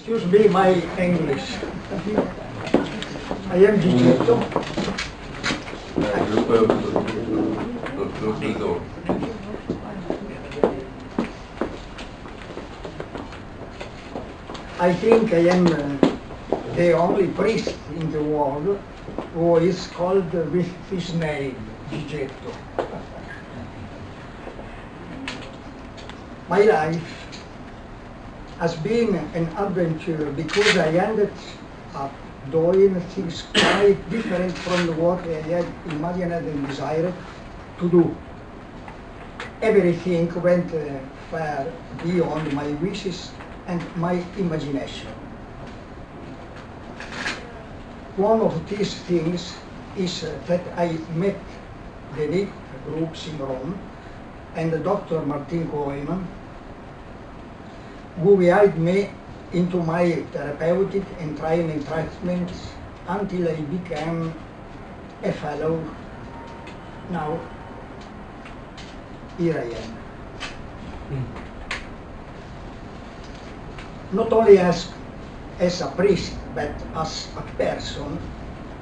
Excuse me, my English. I am Gigetto. I think I am the only priest in the world who is called with his name, Gigetto. My life has been an adventure because I ended up doing things quite different from what I had imagined and desired to do. Everything went far beyond my wishes and my imagination. One of these things is that I met the NIP groups in Rome and Dr. Martin Koeman, who guided me into my therapeutic and training treatments until I became a fellow. Now, here I am. Not only as a priest, but as a person,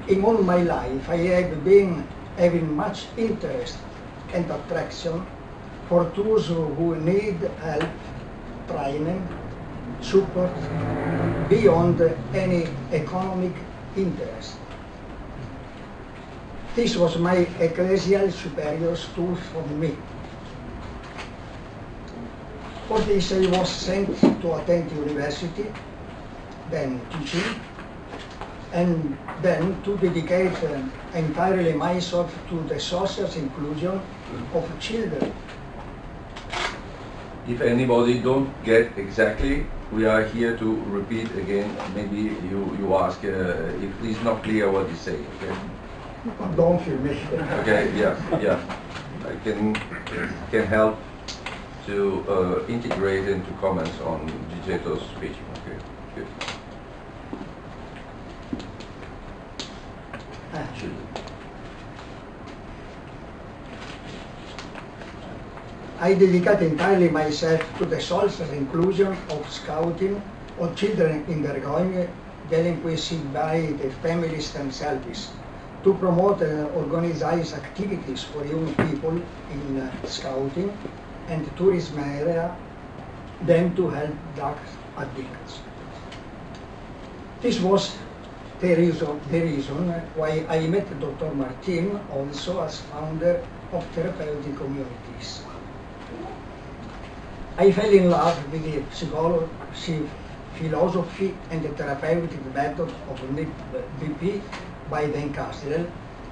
in all my life I have been having much interest and attraction for those who need help, training, support beyond any economic interest. This was my ecclesial superior's tool for me. For this I was sent to attend university, then teaching, and then to dedicate entirely myself to the social inclusion of children. If anybody don't get exactly, we are here to repeat again. Maybe you ask if it's not clear what you say. Okay. Don't feel me. Okay. Yeah. I can help to integrate into comments on Gigetto's speech. Okay. Good. I dedicate entirely myself to the social inclusion of scouting of children undergoing delinquency by the families themselves, to promote organized activities for young people in scouting and tourism area, then to help drug addicts. This was the reason why I met Dr. Martin, also as founder of Therapeutic Communities. I fell in love with the psychology, philosophy and the therapeutic method of BP by Dan Castel,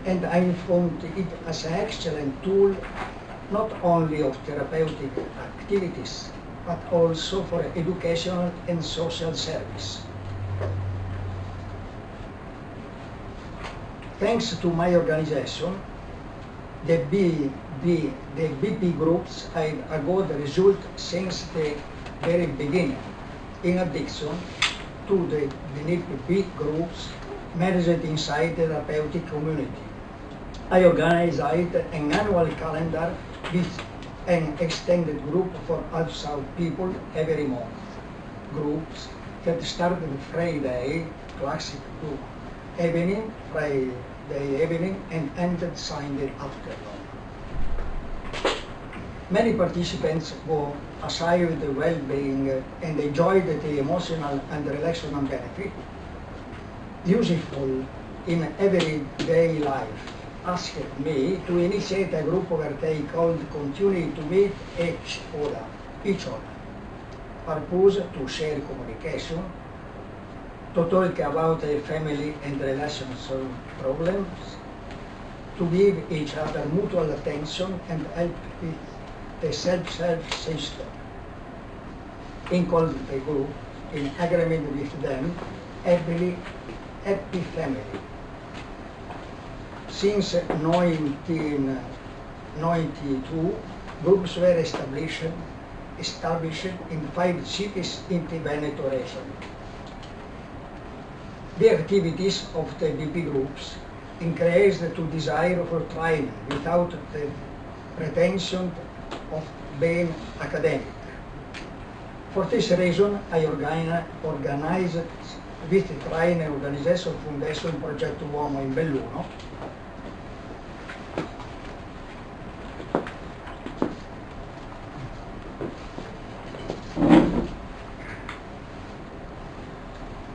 and I found it as an excellent tool not only of therapeutic activities, but also for educational and social service. Thanks to my organization, the BP groups have a good result since the very beginning. In addition to the BP groups managed inside the therapeutic community, I organized an annual calendar with an extended group for outside people every month. Groups that started Friday, classic group, evening, Friday evening, and ended Sunday afternoon. Many participants go aside with the well-being and enjoyed the emotional and relational benefit, useful in everyday life, asked me to initiate a group where they could continue to meet each other. Purpose to share communication, to talk about their family and relationship problems, to give each other mutual attention and help with the self-help system. Include the group in agreement with them, every happy family. Since 1992, groups were established in 5 cities in the Veneto region. The activities of the BP groups increased the desire for training without the pretension of being academic. For this reason, I organized with the Trainer Organization Foundation Progetto Uomo in Belluno,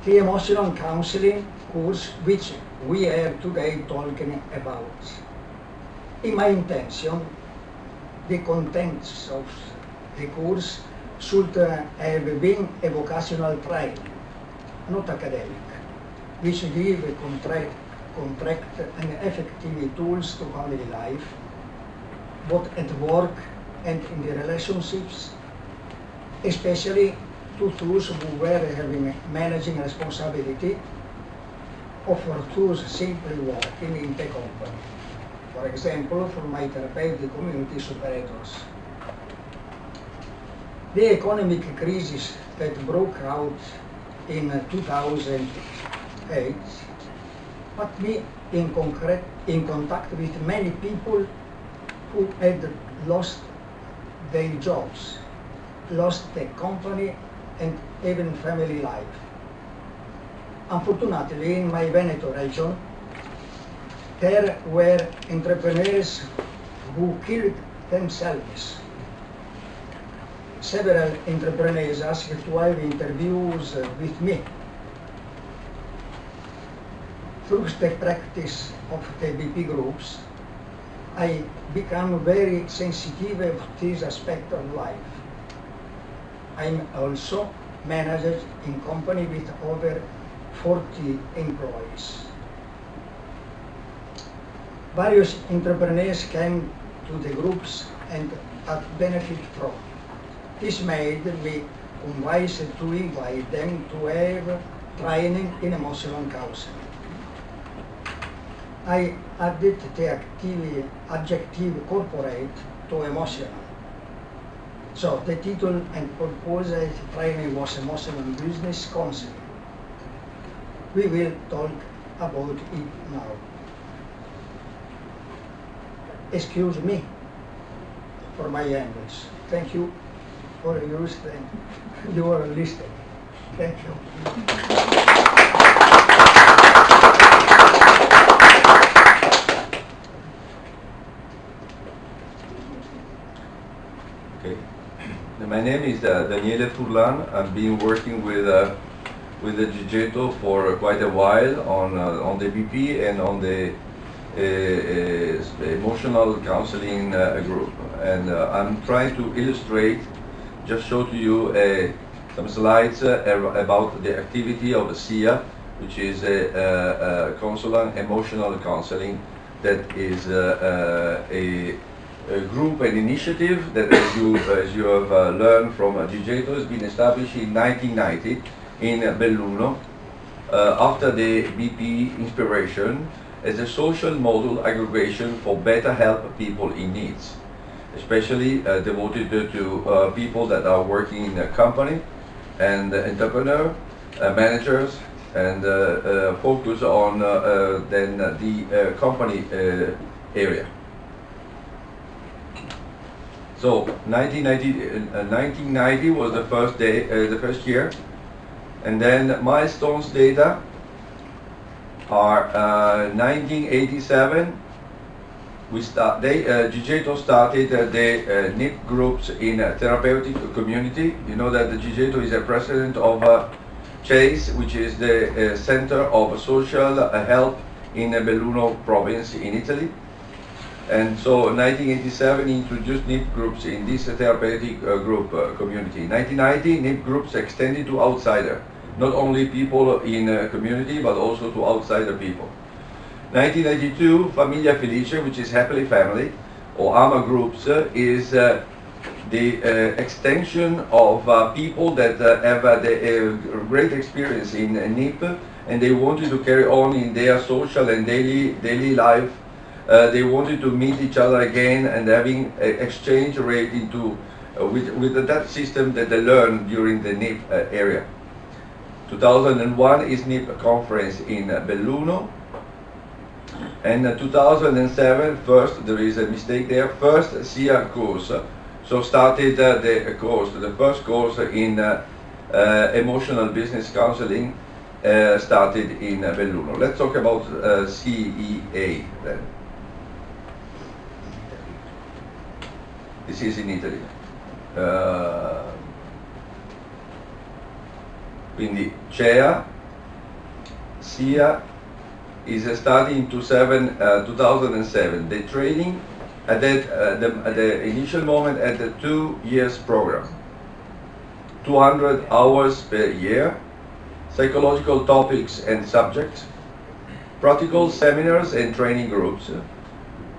the emotional counseling course which we are today talking about. In my intention, the contents of the course should have been a vocational training, not academic, which give a contract and effective tools to family life, both at work and in the relationships, especially to those who were having managing responsibility or for those simply working in the company. For example, for my therapeutic community operators. The economic crisis that broke out in 2008 put me in contact with many people who had lost their jobs, lost their company, and even family life. Unfortunately, in my Veneto region, there were entrepreneurs who killed themselves. Several entrepreneurs asked to have interviews with me. Through the practice of the BP groups, I became very sensitive of this aspect of life. I'm also managed in company with over 40 employees. Various entrepreneurs came to the groups and had benefit from. This made me convinced to invite them to have training in emotional counseling. I added the adjective corporate to emotional. So the title and purpose of the training was Emotional Business Counseling. We will talk about it now. Excuse me for my English. Thank you for your listening. Thank you. Okay. My name is Daniele Furlan. I've been working with the Gigetto for quite a while on the BP and on the emotional counseling group. And I'm trying to illustrate, just show to you some slides about the activity of SIA, which is a consultant emotional counseling that is a group and initiative that, as you have learned from Gigetto, has been established in 1990 in Belluno after the BP inspiration as a social model aggregation for better help people in needs, especially devoted to people that are working in a company and entrepreneur, managers, and focus on then the company area. So 1990 was the first day, the first year, and then milestones data are 1987. Gigetto started the NIP groups in a therapeutic community. You know that the Gigetto is a president of CHASE, which is the Center of Social Help in Belluno province in Italy. And so 1987 introduced NIP groups in this therapeutic group community. 1990 NIP groups extended to outsider, not only people in a community but also to outsider people. 1992 Famiglia Felice, which is happily family, or AMA groups, is the extension of people that have a great experience in NIP and they wanted to carry on in their social and daily life. They wanted to meet each other again and having exchange rate into with that system that they learned during the NIP area. 2001 is NIP conference in Belluno, and 2007 first, there is a mistake there, first SIA course, So started the course, the first course in emotional business counseling started in Belluno. Let's talk about CEA then. This is in Italy. Quindi CEA, SIA is starting in 2007. The training at the initial moment at the 2 years program, 200 hours per year, psychological topics and subjects, practical seminars and training groups,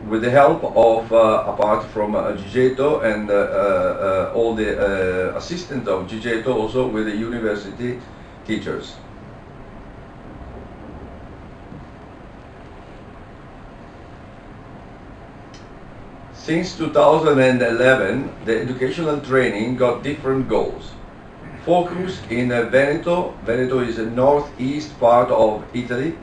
with the help of, apart from Gigetto and all the assistants of Gigetto, also with the university teachers. Since 2011, the educational training got different goals. Focus in Veneto. Veneto is the northeast part of Italy.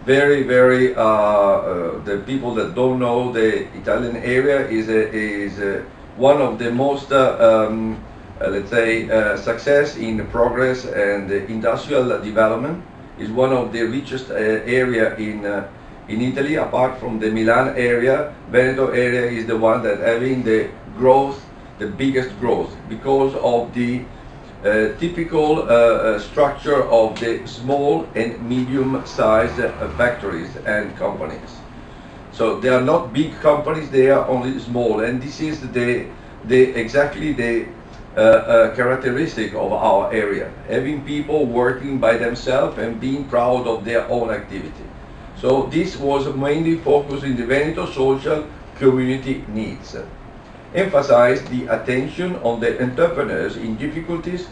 Very, the people that don't know the Italian area is one of the most, let's say, success in progress and industrial development. Is one of the richest area in Italy, apart from the Milan area. Veneto area is the one that having the growth, the biggest growth, because of the typical structure of the small and medium-sized factories and companies. So they are not big companies; they are only small, and this is exactly the characteristic of our area. Having people working by themselves and being proud of their own activity. So this was mainly focused in the Veneto social community needs. Emphasized the attention on the entrepreneurs in difficulties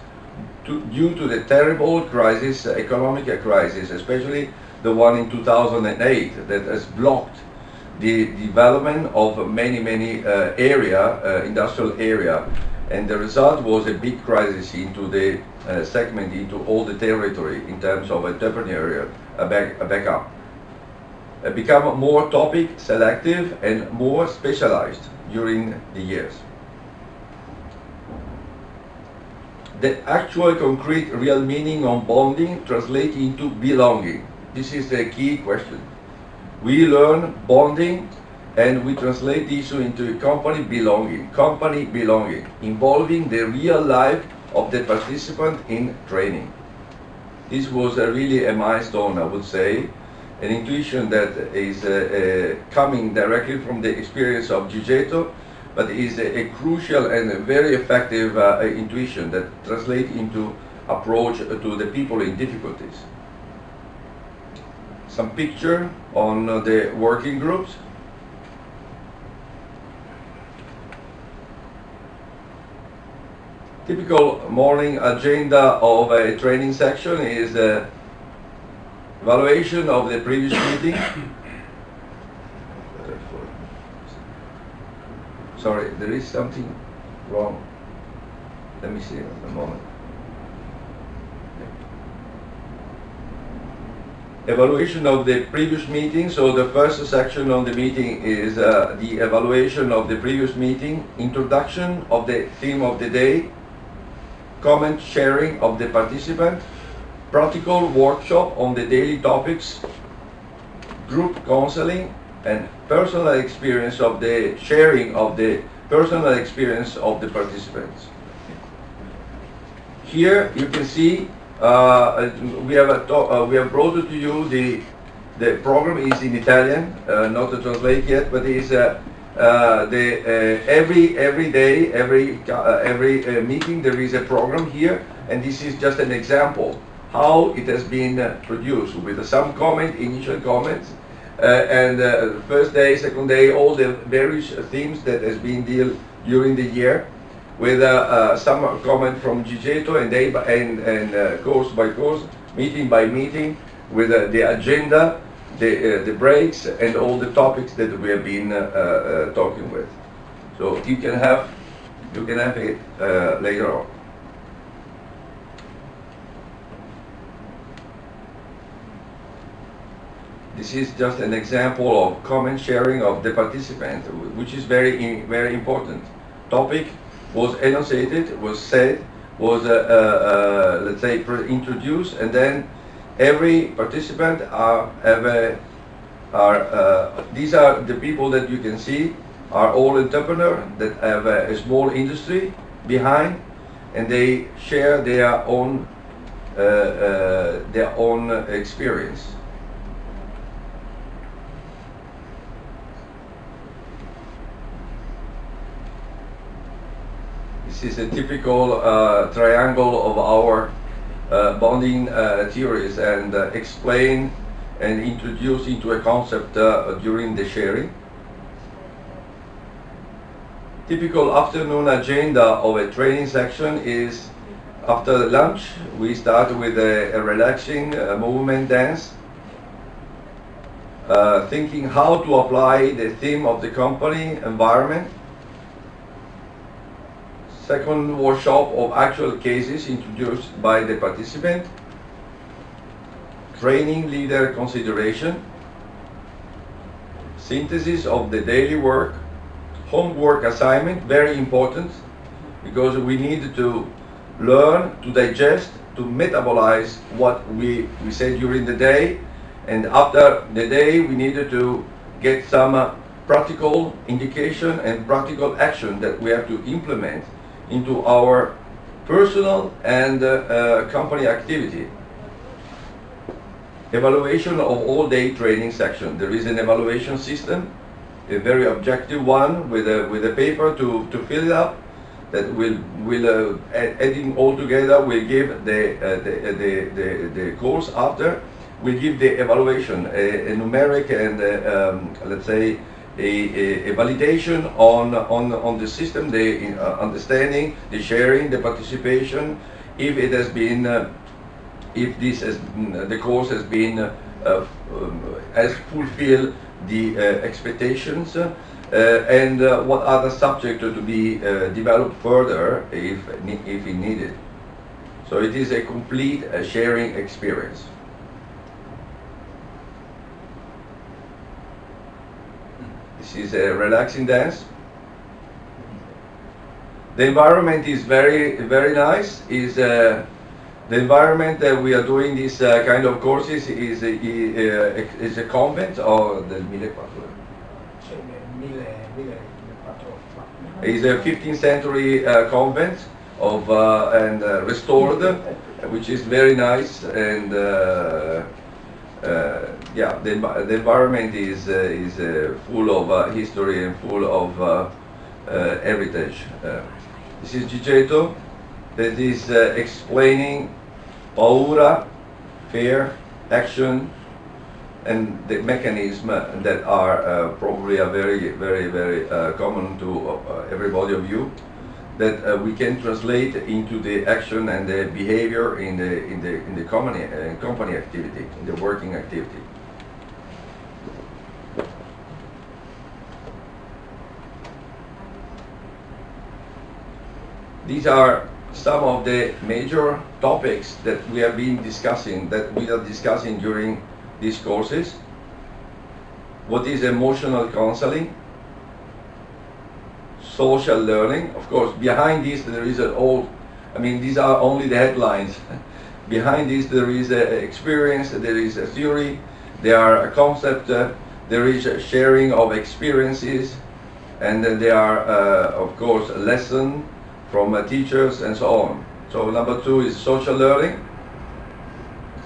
due to the terrible crisis, economic crisis, especially the one in 2008 that has blocked the development of many industrial area, and the result was a big crisis into the segment, into all the territory in terms of entrepreneurial backup. Become more topic selective and more specialized during the years. The actual concrete real meaning of bonding translates into belonging. This is the key question. We learn bonding and we translate this into company belonging, involving the real life of the participant in training. This was really a milestone, I would say, an intuition that is coming directly from the experience of Gigetto, but is a crucial and a very effective intuition that translates into approach to the people in difficulties. Some picture on the working groups. Typical morning agenda of a training section is evaluation of the previous meeting. Sorry, there is something wrong. Let me see a moment. Evaluation of the previous meeting. So the first section of the meeting is the evaluation of the previous meeting, introduction of the theme of the day, comment sharing of the participant, practical workshop on the daily topics, group counseling, and personal experience of the sharing of the personal experience of the participants. Here you can see we have brought to you the program is in Italian, not to translate yet, but is every day, every meeting there is a program here, and this is just an example how it has been produced with some initial comments, and first day, second day, all the various themes that has been dealt during the year, with some comment from Gigetto and course by course, meeting by meeting, with the agenda, the breaks, and all the topics that we have been talking with. So you can have it later on. This is just an example of comment sharing of the participant, which is very important. topic was enunciated, was said, was let's say introduced, and then every participant these are the people that you can see are all entrepreneurs that have a small industry behind, and they share their own experience. This is a typical triangle of our bonding theories, and explain and introduce into a concept during the sharing. Typical afternoon agenda of a training section is, after lunch we start with a relaxing movement dance, thinking how to apply the theme of the company environment. Second workshop of actual cases introduced by the participant. Training leader consideration. Synthesis of the daily work. Homework assignment, very important, because we need to learn to digest, to metabolize what we said during the day, and after the day we needed to get some practical indication and practical action that we have to implement into our personal and company activity. Evaluation of all-day training section. There is an evaluation system, a very objective one, with a paper to fill it up, that will adding all together will give the course after, will give the evaluation, a numeric and let's say a validation on the system, the understanding, the sharing, the participation, if it has been if this has the course has been has fulfilled the expectations, and what other subjects to be developed further if it needed. So it is a complete sharing experience. This is a relaxing dance. The environment is very nice. The environment that we are doing this kind of courses is a convent or the 1400. It's a 15th century convent of and restored, which is very nice, and yeah, the environment is full of history and full of heritage. This is Gigetto, that is explaining paura, fear, action, and the mechanism that are probably very common to everybody of you, that we can translate into the action and the behavior in the company activity, in the working activity. These are some of the major topics that we have been discussing, that we are discussing during these courses. What is emotional counseling? Social learning. Of course, behind this there is these are only the headlines. Behind this there is an experience, there is a theory, there are a concept, there is a sharing of experiences, and then there are, of course, a lesson from teachers and so on. So number 2 is social learning.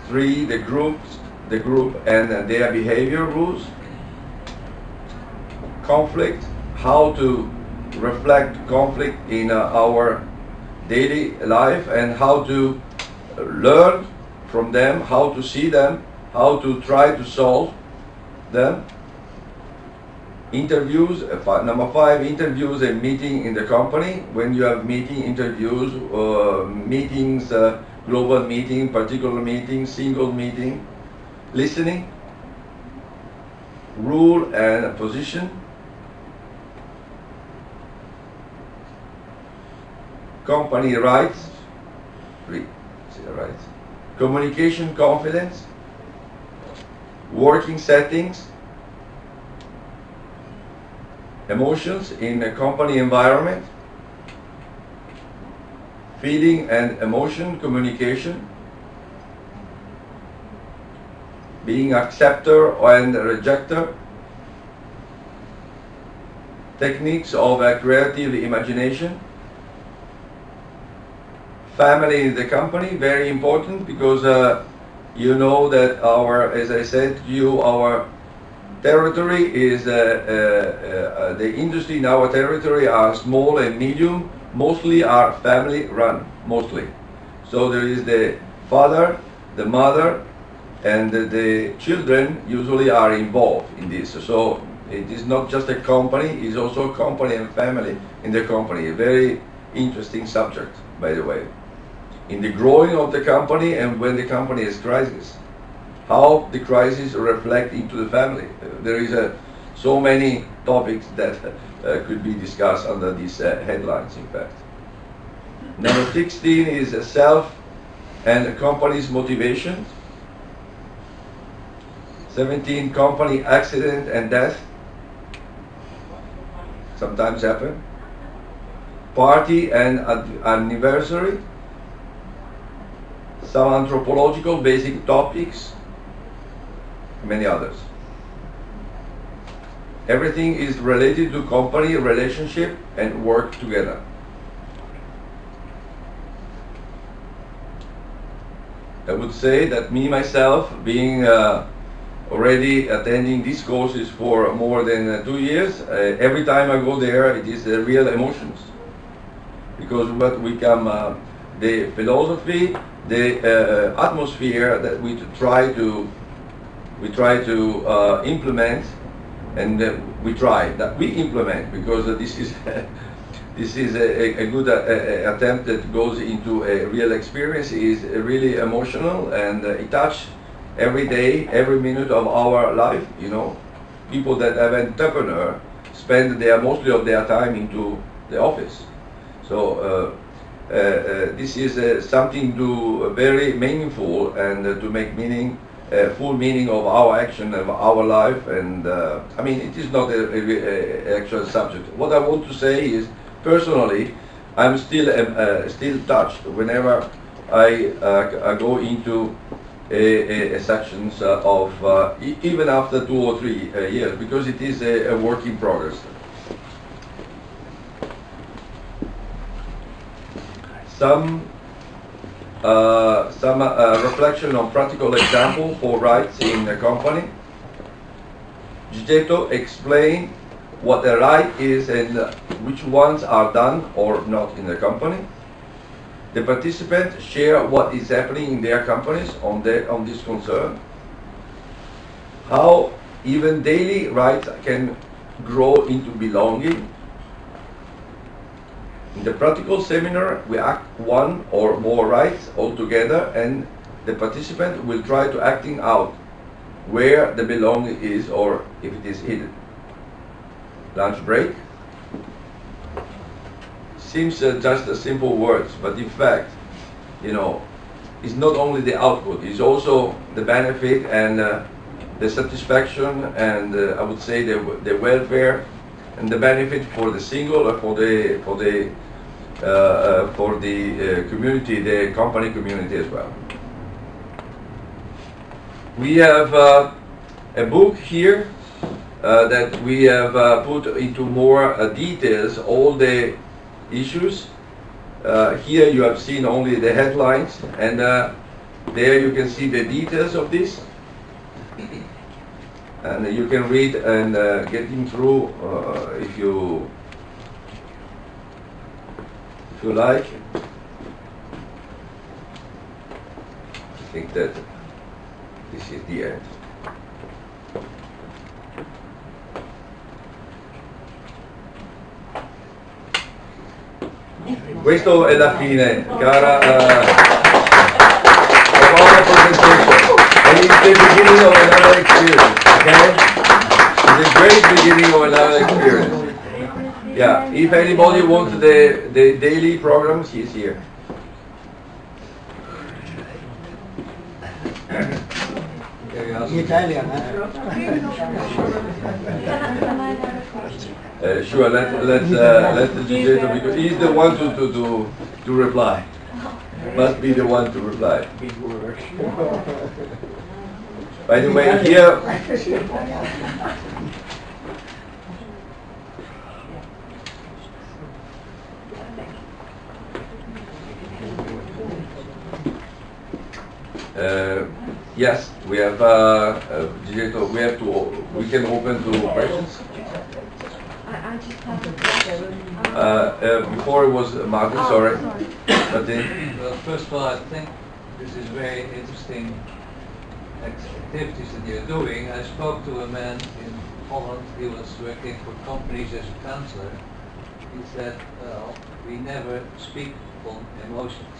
3, the group and their behavior rules. Conflict, how to reflect conflict in our daily life, and how to learn from them, how to see them, how to try to solve them. Interviews, number 5, interviews and meeting in the company. When you have meeting, interviews, meetings, global meeting, particular meeting, single meeting. Listening, rule and position. Company rights, communication confidence, working settings, emotions in a company environment, feeling and emotion communication, being acceptor and rejector, techniques of creative imagination, family in the company, very important, because you know that our, as I said to you, our territory is, the industry in our territory are small and medium, mostly are family run, mostly. So there is the father, the mother, and the children usually are involved in this. So it is not just a company, it is also a company and family in the company. A very interesting subject, by the way. In the growing of the company and when the company is crisis, how the crisis reflect into the family. There is so many topics that could be discussed under these headlines, in fact. Number 16 is self and the company's motivation. 17, company accident and death. Sometimes happen. Party and anniversary. Some anthropological basic topics. Many others. Everything is related to company, relationship, and work together. I would say that me, myself, being already attending these courses for more than 2 years, every time I go there, it is real emotions. Because what we come, the philosophy, the atmosphere that we try to implement, and we implement, because this is this is a good attempt that goes into a real experience, is really emotional, and it touches every day, every minute of our life. You know, people that have entrepreneur spend mostly of their time into the office. So this is something to very meaningful and to make meaning, full meaning of our action, of our life. And I mean, it is not a actual subject. What I want to say is, personally, I'm still touched whenever I go into a sections of even after 2 or 3 years, because it is a work in progress. Some reflection on practical example for rights in a company. Gigetto explain what a right is and which ones are done or not in the company. The participants share what is happening in their companies on this concern. How even daily rights can grow into belonging. In the practical seminar, we act one or more rights altogether, and the participant will try to acting out where the belonging is, or if it is hidden. Lunch break. Seems just a simple words, but in fact, you know, it's not only the output, it's also the benefit and the satisfaction, and I would say the welfare and the benefit for the single or for the community, the company community as well. We have a book here that we have put into more details all the issues. Here you have seen only the headlines, and there you can see the details of this, and you can read and get him through if you like. I think that this is the end. Questo è la fine, cara. Our presentation, and it's the beginning of another experience. Okay, it's a great beginning of another experience. Yeah, if anybody wants the daily programs, he's here. Italian, Sure, let the Gigetto, because he's the one to reply. must be the one to reply. Big work. By the way, here, yes, we have Gigetto, we can open to questions. I just have a question. Before it was Martin, sorry. But then, Well, first of all, I think this is very interesting activities that you're doing. I spoke to a man in Holland. He was working for companies as a counselor. He said, well, we never speak on emotions.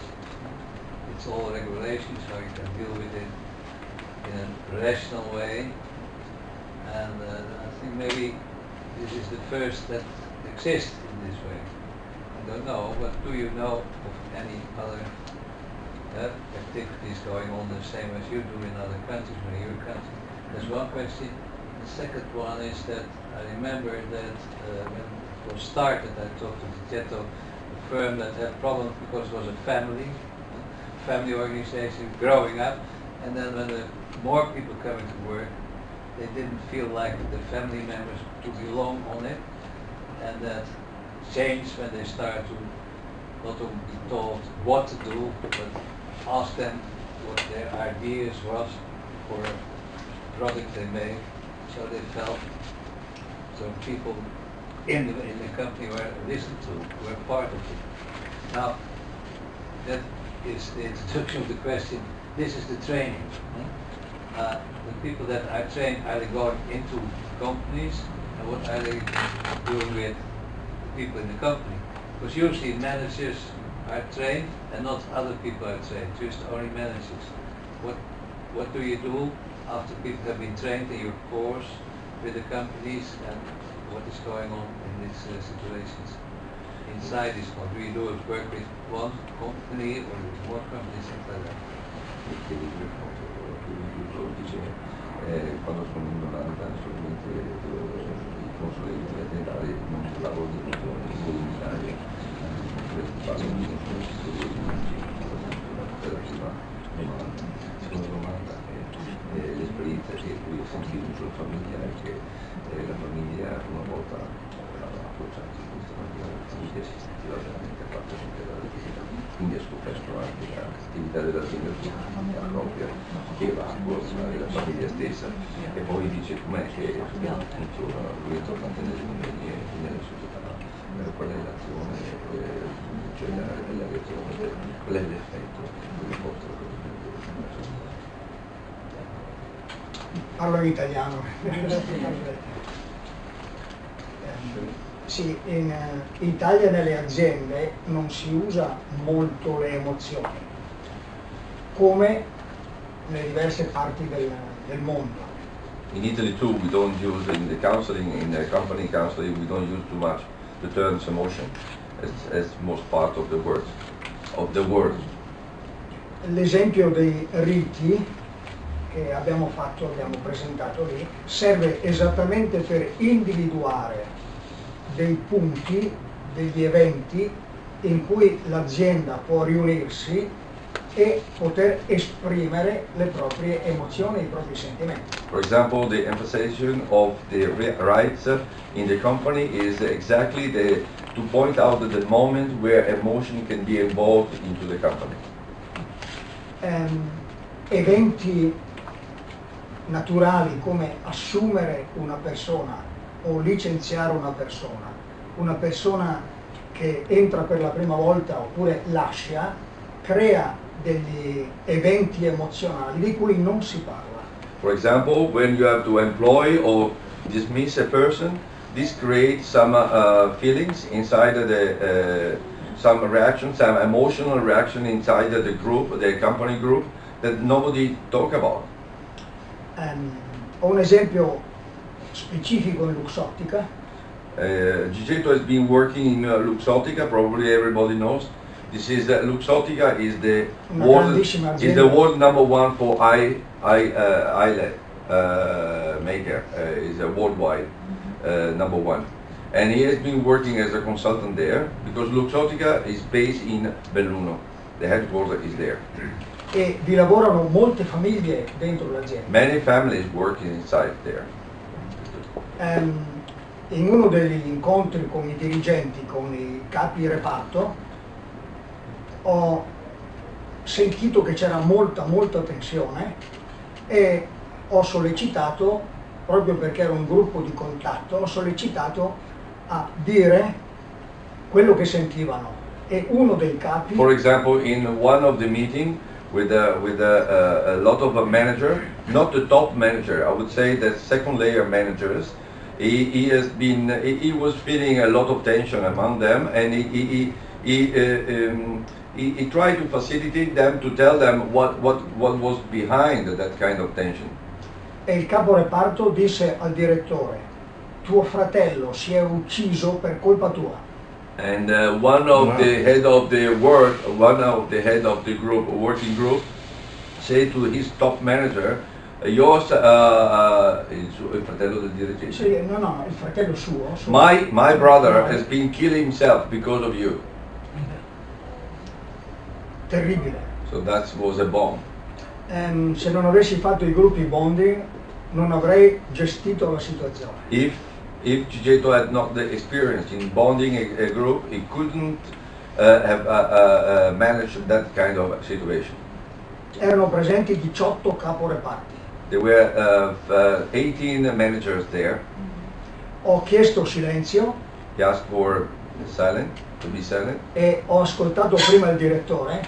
It's all regulation, so you can deal with it in a rational way. And I think maybe this is the first that exists in this way. I don't know, but do you know of any other activities going on the same as you do in other countries, in your country? That's one question. The second one is that I remember that when it was started, I talked to Gigetto, a firm that had problems because it was a family organization growing up, and then when more people coming to work, they didn't feel like the family members to belong on it, and that changed when they started to not to be told what to do, but ask them what their ideas was for a product they made, so they felt so people in the company were listened to, were part of it. Now, that is the introduction of the question. This is the training. The people that are trained, are they going into companies, and what are they doing with people in the company? Because usually managers are trained and not other people are trained, just only managers. What do you do after people have been trained in your course with the companies, and what is going on in these situations? Inside this one, do you do work with one company or with more companies, things like that? Quando sono in Olanda solamente i consulenti aziendali non lavoro di consulenti in Italia, seconda domanda è l'esperienza che qui ho sentito sulla famiglia è che la famiglia una volta approcciata in questa maniera, la famiglia si sentiva veramente appartenente all'azienda, quindi ha scoperto anche l'attività dell'azienda propria che va a corso della famiglia stessa, e poi dice com'è che funziona, lui è tornato nelle famiglie e nella società, qual è l'azione, cioè la reazione, qual è l'effetto che porta la cosa. Parlo in italiano. Sì, in Italia nelle aziende non si usa molto le emozioni, come nelle diverse parti del mondo. In Italy too, we don't use in the counseling, in the company counseling, we don't use too much the terms emotion as most part of the words. L'esempio dei riti che abbiamo presentato lì, serve esattamente per individuare dei punti, degli eventi in cui l'azienda può riunirsi e poter esprimere le proprie emozioni, i propri sentimenti. For example, the emphasization of the rights in the company is exactly to point out the moment where emotion can be involved into the company. Eventi naturali come assumere una persona o licenziare una persona che entra per la prima volta oppure lascia, crea degli eventi emozionali di cui non si parla. For example, when you have to employ or dismiss a person, this creates some feelings inside some reaction, some emotional reaction inside the group, the company group, that nobody talk about. Ho un esempio specifico in Luxottica. Gigetto has been working in Luxottica, probably everybody knows. This is Luxottica is the world number one for eyelid maker. Is a worldwide number one, and he has been working as a consultant there because Luxottica is based in Belluno. The headquarters is there. e vi lavorano molte famiglie dentro l'azienda. Many families working inside there. In uno degli incontri con i dirigenti, con i capi reparto, ho sentito che c'era molta tensione e ho sollecitato, proprio perché era un gruppo di contatto, ho sollecitato a dire quello che sentivano, e uno dei capi, For example, in one of the meeting with a lot of manager, not the top manager, I would say the second layer managers, he was feeling a lot of tension among them, and he tried to facilitate them, to tell them what was behind that kind of tension. e il capo reparto disse al direttore: tuo fratello si è ucciso per colpa tua. And one of the head of the group, working group, said to his top manager, yours, il fratello del dirigente. Sì, no, il fratello suo. My brother has been killing himself because of you. Terribile. So that was a bomb. Se non avessi fatto i gruppi bonding non avrei gestito la situazione. If Gigetto had not the experience in bonding a group, he couldn't have managed that kind of situation. Erano presenti 18 caporeparti. There were 18 managers there. Ho chiesto silenzio He asked for to be silent, e ho ascoltato prima il direttore,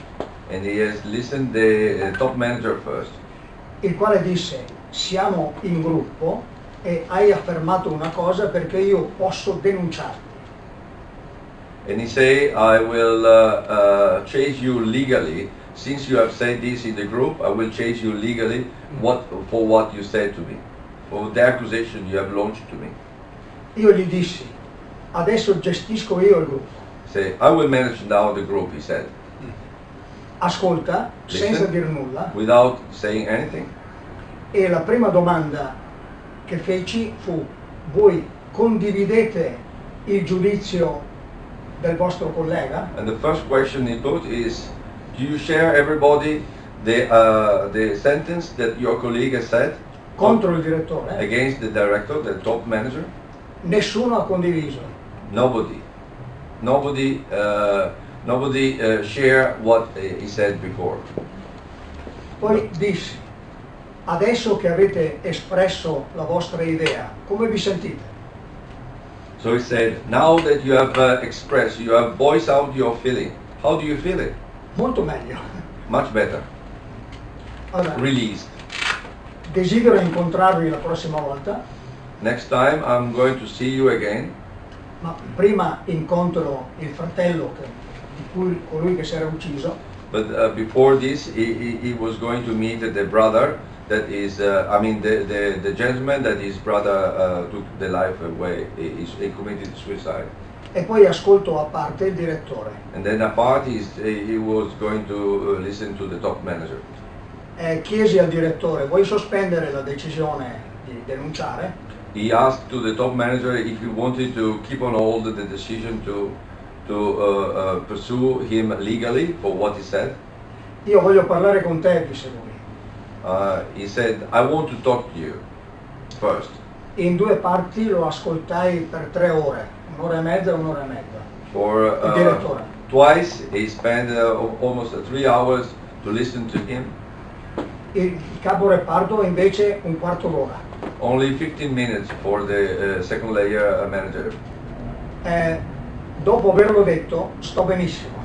and he has listened the top manager first. il quale disse: siamo in gruppo e hai affermato una cosa perché io posso denunciarti. And he say, I will chase you legally. Since you have said this in the group, I will chase you legally for what you said to me, for the accusation you have launched to me. Io gli dissi: adesso gestisco io il gruppo. Say, I will manage now the group, he said. Ascolta, Listen. senza dir nulla, Without saying anything. e la prima domanda che feci fu: voi condividete il giudizio del vostro collega? And the first question he put is, do you share everybody the sentence that your colleague has said Contro il direttore? against the director, the top manager? Nessuno ha condiviso. Nobody share what he said before. Poi dissi: adesso che avete espresso la vostra idea, come vi sentite? So he said, now that you have expressed, you have voiced out your feeling, how do you feel it? Molto meglio. Much better. Allora, Released. desidero incontrarvi la prossima volta, Next time I'm going to see you again, ma prima incontro il fratello colui che si era ucciso, but before this he was going to meet the brother that is, the gentleman that his brother took the life away, he committed suicide. e poi ascolto a parte il direttore. And then apart he was going to listen to the top manager. Chiesi al direttore: vuoi sospendere la decisione di denunciare? He asked to the top manager if he wanted to keep on hold the decision to pursue him legally for what he said. Io voglio parlare con te, disse lui. He said, I want to talk to you first. In due parti lo ascoltai per 3 ore, un'ora e mezza. For Il direttore. twice he spent almost 3 hours to listen to him. Il capo reparto invece un quarto d'ora. Only 15 minutes for the second layer manager. Dopo averlo detto, sto benissimo.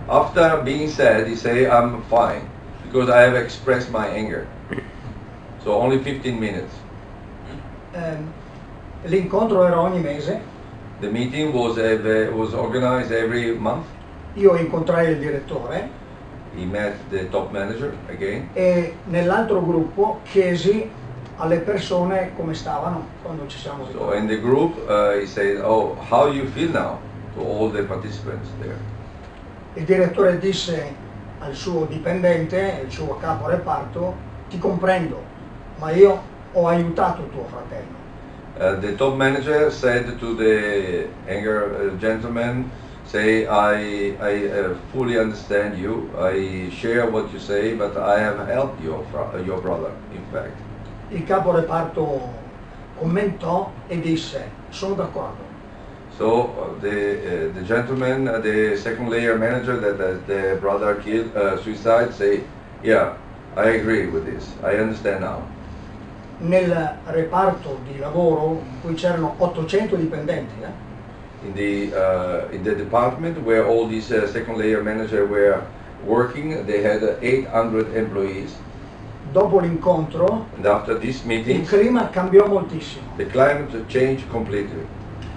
After being said, he say, I'm fine because I have expressed my anger. So only 15 minutes. L'incontro era ogni mese. The meeting was organized every month. Io incontrai il direttore He met the top manager again. e nell'altro gruppo chiesi alle persone come stavano quando ci siamo So ritrovati. in the group, he said, "Oh, how do you feel now?" To all the participants there. Il direttore disse al suo dipendente, il suo capo reparto: ti comprendo, ma io ho aiutato tuo fratello. The top manager said to the younger gentleman, say, I fully understand you, I share what you say, but I have helped your brother, in fact. Il capo reparto commentò e disse, sono d'accordo. So the gentleman, the second layer manager that the brother killed, suicide, say, yeah, I agree with this, I understand now. Nel reparto di lavoro in cui c'erano 800 dipendenti, In the department where all these second layer managers were working, they had 800 employees. dopo l'incontro And after this il meeting, clima cambiò moltissimo. the climate changed completely,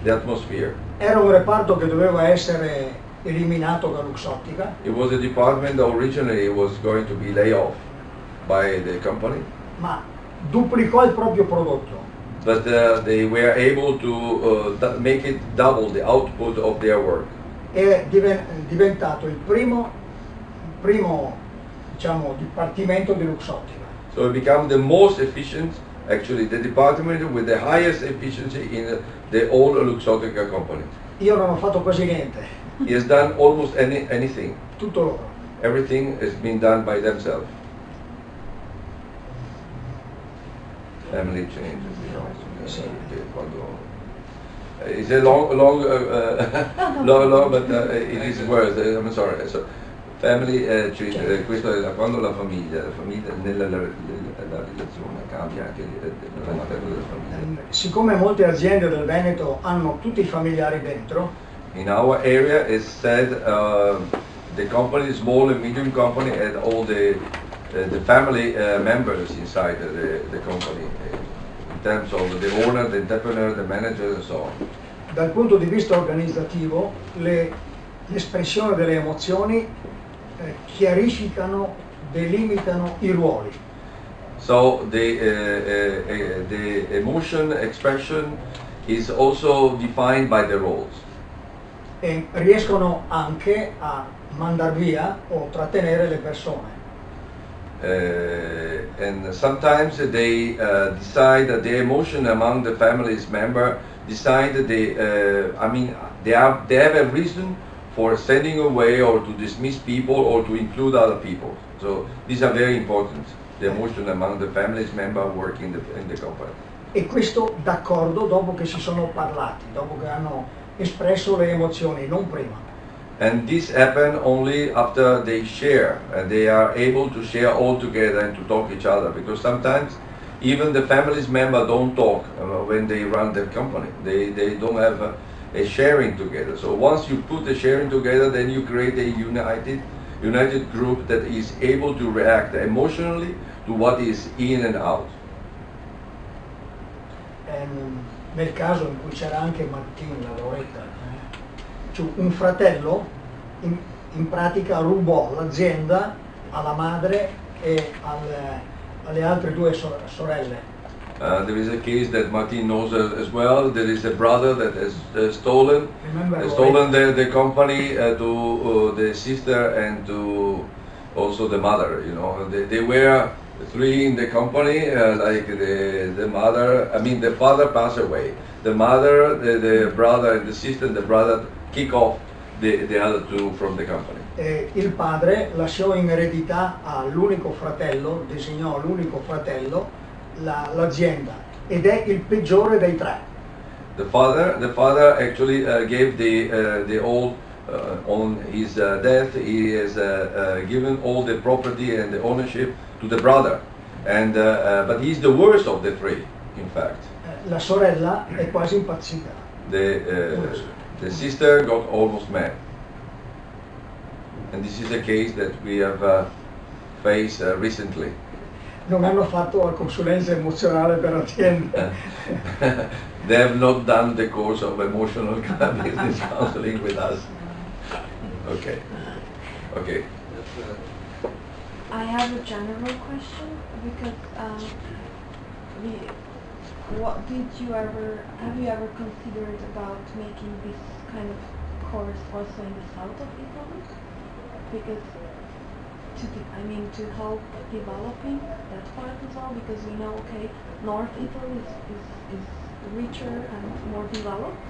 the atmosphere. Era un reparto che doveva essere eliminato da Luxottica, It was a department that originally was going to be laid off by the company, ma duplicò il proprio prodotto. but they were able to make it double the output of their work. È diventato il primo diciamo, dipartimento di Luxottica. So it became the most efficient, actually the department with the highest efficiency in the whole Luxottica company. Io non ho fatto quasi niente, He has done almost anything. tutto loro. Everything has been done by themselves. Family changes, you know. It's a long, but it is worse. I'm sorry. So, family changes. Questo è quando la famiglia nella la relazione cambia anche la materia della famiglia. Siccome molte aziende del Veneto hanno tutti i familiari dentro, In our area, it's said the company, small and medium company, had all the family members inside the company, in terms of the owner, the entrepreneur, the manager, and so on. dal punto di vista organizzativo, l'espressione delle emozioni chiarificano, delimitano i ruoli. So the emotion expression is also defined by the roles. E riescono anche a mandar via o trattenere le persone. And sometimes they decide that the emotion among the family's member decide that they have a reason for sending away or to dismiss people or to include other people. So these are very important. The emotion among the family's member working in the company. E questo d'accordo dopo che si sono parlati, dopo che hanno espresso le emozioni, non prima. And this happen only after they share, and they are able to share all together and to talk each other, because sometimes even the family's member don't talk when they run the company. They don't have a sharing together. So once you put the sharing together, then you create a united group that is able to react emotionally to what is in and out. Nel caso in cui c'era anche Martin, la Loretta, cioè un fratello in pratica rubò l'azienda alla madre e alle altre due sorelle. There is a case that Martin knows as well. There is a brother that has stolen the company to the sister and to also the mother. You know, they were three in the company. Like the mother, the father passed away. The mother, the brother, and the sister and the brother kick off the other two from the company. Il padre lasciò in eredità all'unico fratello, designò all'unico fratello l'azienda ed è il peggiore dei tre. The father actually gave the old on his death. He has given all the property and the ownership to the brother, and but he's the worst of the three, in fact. La sorella è quasi impazzita. The sister got almost mad, and this is a case that we have faced recently. Non hanno fatto la consulenza emozionale per azienda. They have not done the course of emotional business counseling with us. Okay. I have a general question because have you ever considered about making this kind of course also in the south of Italy? Because to help developing that part as well, because we know, okay, North Italy is richer and more developed,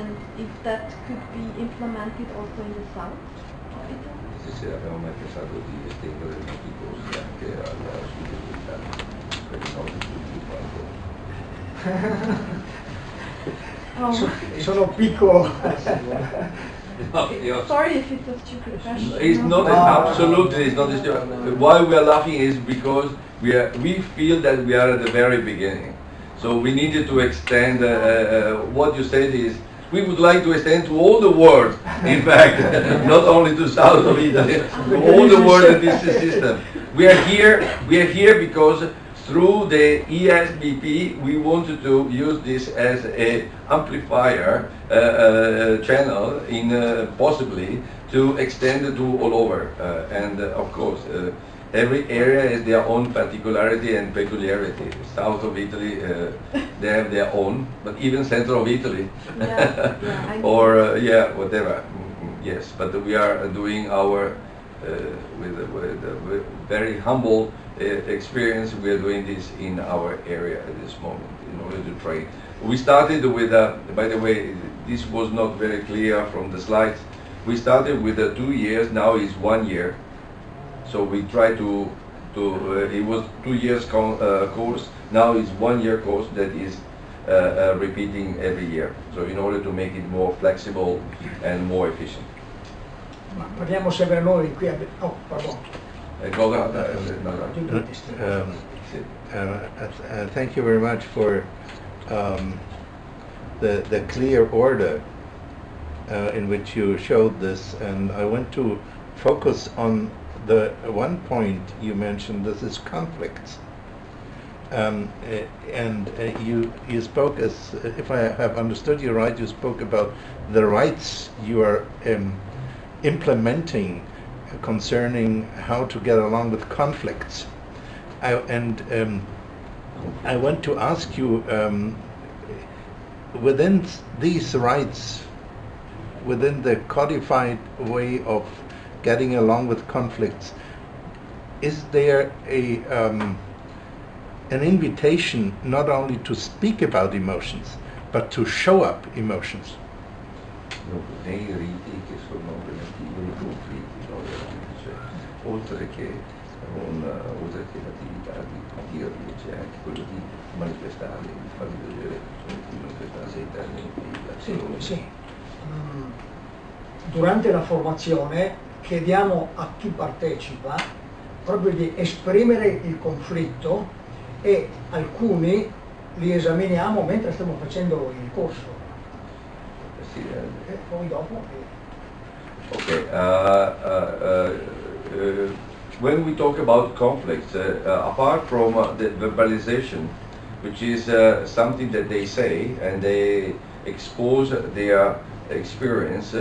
and if that could be implemented also in the south of Italy? Sì, sì, abbiamo mai pensato di estendere i nostri corsi anche al sud dell'Italia, per il nord e tutto quanto. Sono piccolo. Sorry if it's a stupid question. It's not absolutely. It's not. Why we are laughing is because we feel that we are at the very beginning. So we needed to extend. What you said is we would like to extend to all the world. In fact, not only to south of Italy, to all the world in this system. We are here. We are here because through the ESBP, we wanted to use this as a amplifier channel in possibly to extend it to all over. And of course, every area has their own particularity and peculiarity. South of Italy, they have their own, but even center of Italy, or whatever. Yes, but we are doing our with a very humble experience. We are doing this in our area at this moment in order to train. We started with, by the way, this was not very clear from the slides. We started with 2 years, now it's 1 year. So we try to it was 2 years course, now it's 1 year course that is repeating every year. So in order to make it more flexible and more efficient. Ma parliamo sempre noi qui. Oh, pardon. Thank you very much for the clear order in which you showed this, and I want to focus on the one point you mentioned. This is conflicts, and you spoke, as if I have understood you right, you spoke about the rights you are implementing concerning how to get along with conflicts. I want to ask you, within these rights, within the codified way of getting along with conflicts, is there an invitation not only to speak about emotions, but to show up emotions? Nei riti che sono relativi ai conflitti, no? oltre che l'attività di dirli, c'è anche quello di manifestarli, di farli vedere, di manifestarsi internamente. Sì. Durante la formazione chiediamo a chi partecipa proprio di esprimere il conflitto, e alcuni li esaminiamo mentre stiamo facendo il corso. E poi dopo. Okay. When we talk about conflicts, apart from the verbalization, which is something that they say and they expose their experience,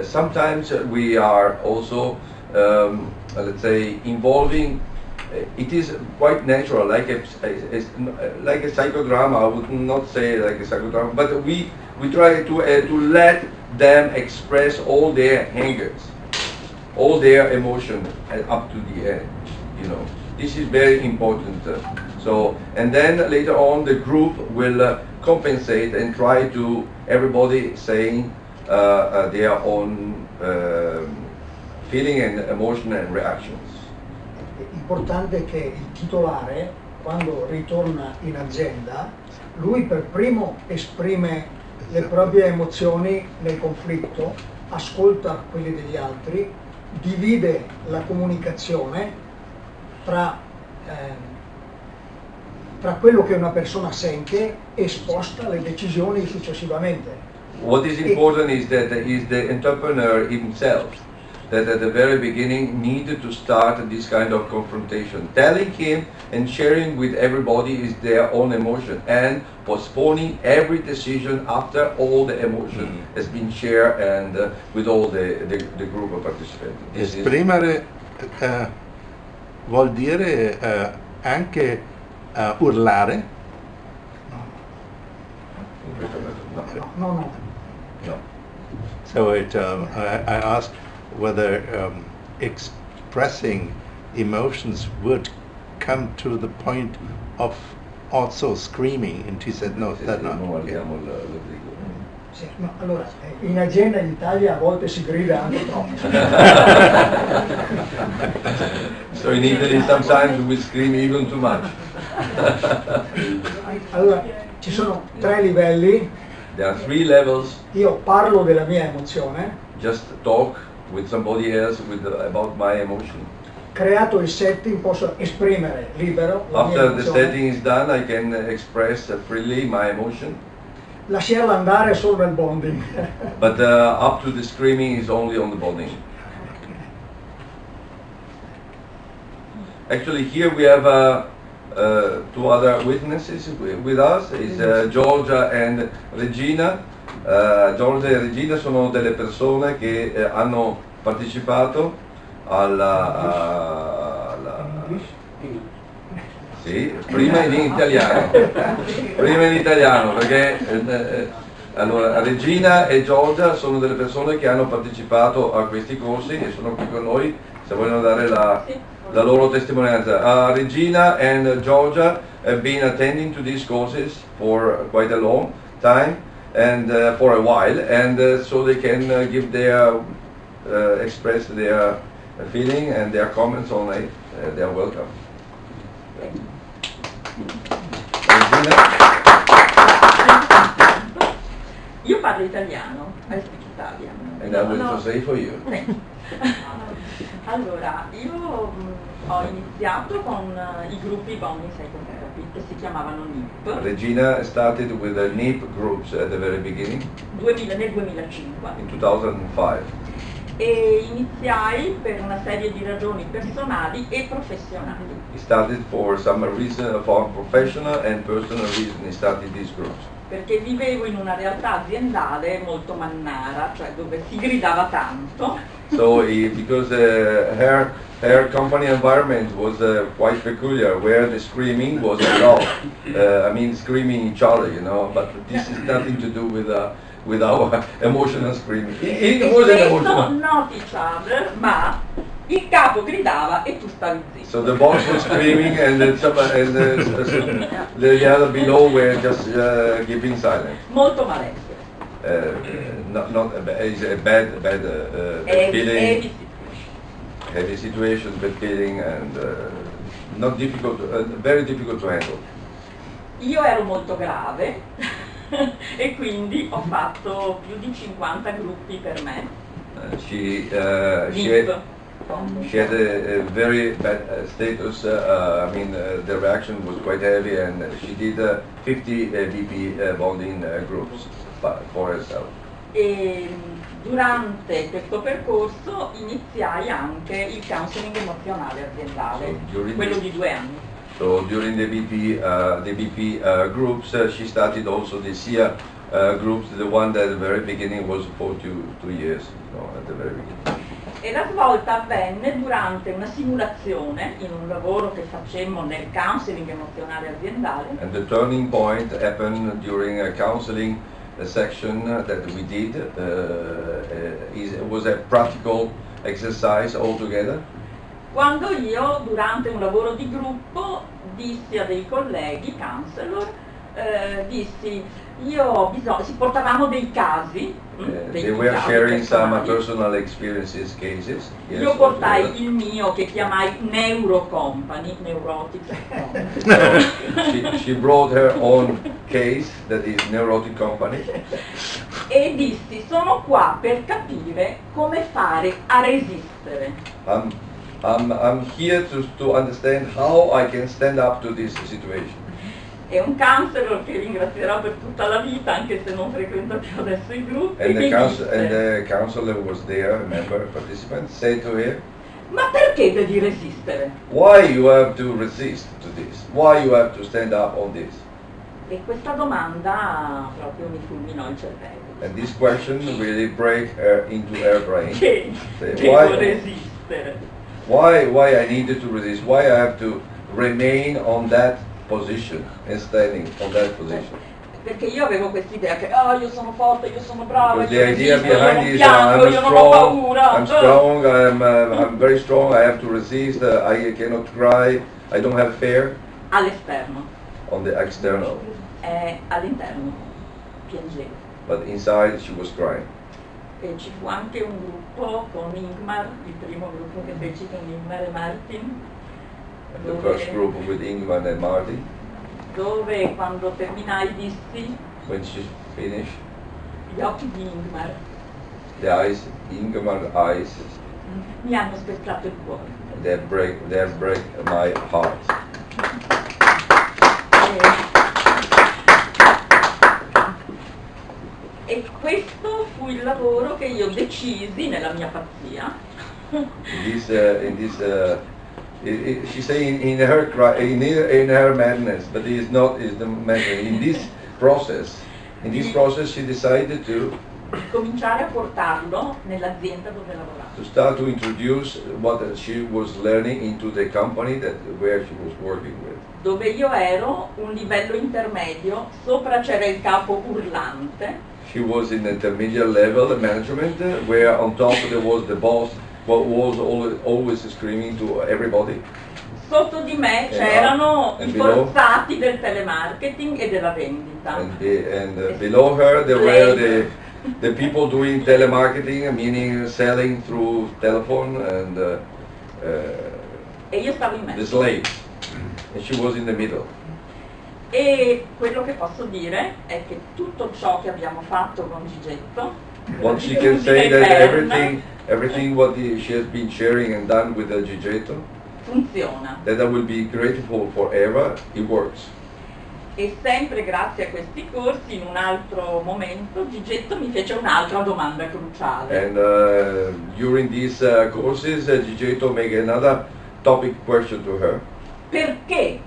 sometimes we are also, let's say, involving. It is quite natural, like a psychodrama. I would not say like a psychodrama, but we try to let them express all their angers, all their emotion up to the end. You know, this is very important. So, and then later on, the group will compensate and try to everybody saying their own feeling and emotion and reactions. Importante che il titolare, quando ritorna in azienda, lui per primo esprime le proprie emozioni nel conflitto, ascolta quelli degli altri, divide la comunicazione tra quello che una persona sente e sposta le decisioni successivamente. What is important is that the entrepreneur himself, that at the very beginning needed to start this kind of confrontation, telling him and sharing with everybody is their own emotion, and postponing every decision after all the emotion has been shared and with all the group of participants. Esprimere vuol dire anche urlare? No. So I asked whether expressing emotions would come to the point of also screaming, and she said no, that's not. Sì, ma allora, in azienda in Italia a volte si grida anche troppo. So in Italy sometimes we scream even too much. Allora, ci sono 3 livelli, There are 3 levels. io parlo della mia emozione, Just talk with somebody else about my emotion. creato il setting posso esprimere libero la mia After the emozione, setting is done, I can express freely my emotion. lasciarla andare solo nel bonding. But up to the screaming is only on the bonding. Actually, here we have 2 other witnesses with us. Is Georgia and Regina. Georgia e Regina sono delle persone che hanno partecipato sì, prima in italiano. Prima in italiano, perché allora, Regina e Giorgia sono delle persone che hanno partecipato a questi corsi e sono qui con noi se vogliono dare la loro testimonianza. Regina and Georgia have been attending to these courses for quite a long time and for a while, and so they can give their express their feeling and their comments on it. They are welcome. Regina? Io parlo italiano, I speak Italian. And I will translate for you. Allora, io ho iniziato con i gruppi Bonding Psychotherapy che si chiamavano NIP Regina started with the NIP groups at the very beginning nel 2005 in 2005. e iniziai per una serie di ragioni personali e professionali. He started for some reason, for professional and personal reason, he started these groups. Perché vivevo in una realtà aziendale molto mannara, cioè dove si gridava tanto. So because her company environment was quite peculiar, where the screaming was allowed. I mean, screaming each other, you know. But this is nothing to do with our emotional screaming. It wasn't emotional. Not each other, ma il capo gridava e tu stavi zitto. So the boss was screaming and the other below were just keeping silent. Molto malessere. It's a bad feeling, heavy situation, bad feeling, and not difficult, very difficult to handle. Io ero molto grave e quindi ho fatto più di 50 gruppi per me. She had a very bad status. I mean, the reaction was quite heavy, and she did 50 BP bonding groups for herself. E durante questo percorso iniziai anche il counseling emozionale aziendale, quello di 2 anni. So during the BP groups, she started also the SIA groups. The one that at the very beginning was for 2 years, at the very beginning. E la svolta avvenne durante una simulazione in un lavoro che facemmo nel counseling emozionale aziendale. And the turning point happened during a counseling section that we did. It was a practical exercise altogether. Quando io, durante un lavoro di gruppo, dissi a dei colleghi, counselor, portavamo dei casi. They were sharing some personal experiences, cases. Yes, io portai il mio che chiamai Neurocompany, Neurotic Company. She brought her own case, that is Neurotic Company. E dissi, sono qua per capire come fare a resistere. I'm here to understand how I can stand up to this situation. È un counselor che ringrazierò per tutta la vita, anche se non frequenta più adesso i gruppi. And the counselor was there, a member, participant, said to her, ma perché devi resistere? why you have to resist to this? Why you have to stand up on this? E questa domanda proprio mi fulminò il cervello. And this question really break her into her brain. Che devo resistere? Why I needed to resist? Why I have to remain on that position and standing on that position? Perché io avevo quest'idea che io sono forte, io sono brava, Because io the idea resisto, io behind non is piango, io non ho paura. I'm strong, I'm very strong, I have to resist, I cannot cry, I don't have fear. All'esterno. On the external. All'interno piangevo. but inside she was crying. E ci fu anche un gruppo con Ingmar, il primo gruppo che feci con Ingmar e Martin, The first group with Ingmar and Marty, dove quando terminai dissi when she finished, gli occhi di Ingmar the eyes, Ingmar's eyes, mi hanno spezzato il cuore. they break my heart. E questo fu il lavoro che io decisi nella mia pazzia She's saying in her madness, but it's not is the madness. In this process, she decided to cominciare a portarlo nell'azienda dove lavoravo. start to introduce what she was learning into the company where she was working with. Dove io ero un livello intermedio, sopra c'era il capo urlante, She was in the intermediate level, the management, where on top there was the boss, what was always screaming to everybody. sotto di me c'erano i forzati del telemarketing e della vendita. And below her there were the people doing telemarketing, meaning selling through telephone, and E io stavo in the mezzo. slaves. And she was in the middle. E quello che posso dire è che tutto ciò che abbiamo fatto con Gigetto, What she can say that everything what she has been sharing and done with the Gigetto, funziona. that I will be grateful forever, it works. E sempre grazie a questi corsi, in un altro momento, Gigetto mi fece un'altra domanda cruciale. And during these courses, Gigetto made another topic question to her. Perché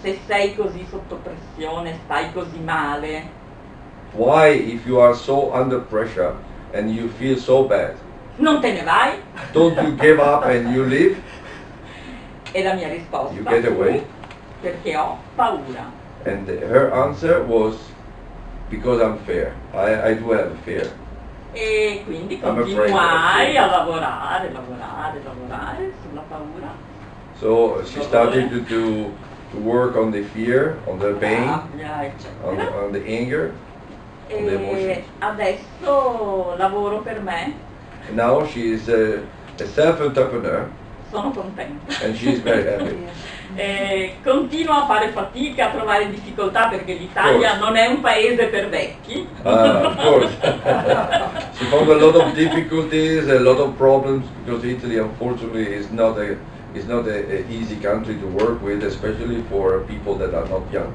se sei così sotto pressione, stai così male? Why, if you are so under pressure and you feel so bad, Non te ne vai? don't you give up and you leave? E la mia risposta You get away? fu perché ho paura. And her answer was, because I'm fair. I do have fear. E quindi I'm afraid continuai of a lavorare sulla paura. So she started to work on the fear, on the pain, Rabbia, eccetera. on the anger, on the E emotions. adesso lavoro per me, And now she is a self-entrepreneur sono contenta. and she is very happy. E continuo a fare fatica, a trovare difficoltà perché l'Italia non è un paese per vecchi. Of course. She found a lot of difficulties, a lot of problems, because Italy unfortunately is not a easy country to work with, especially for people that are not young.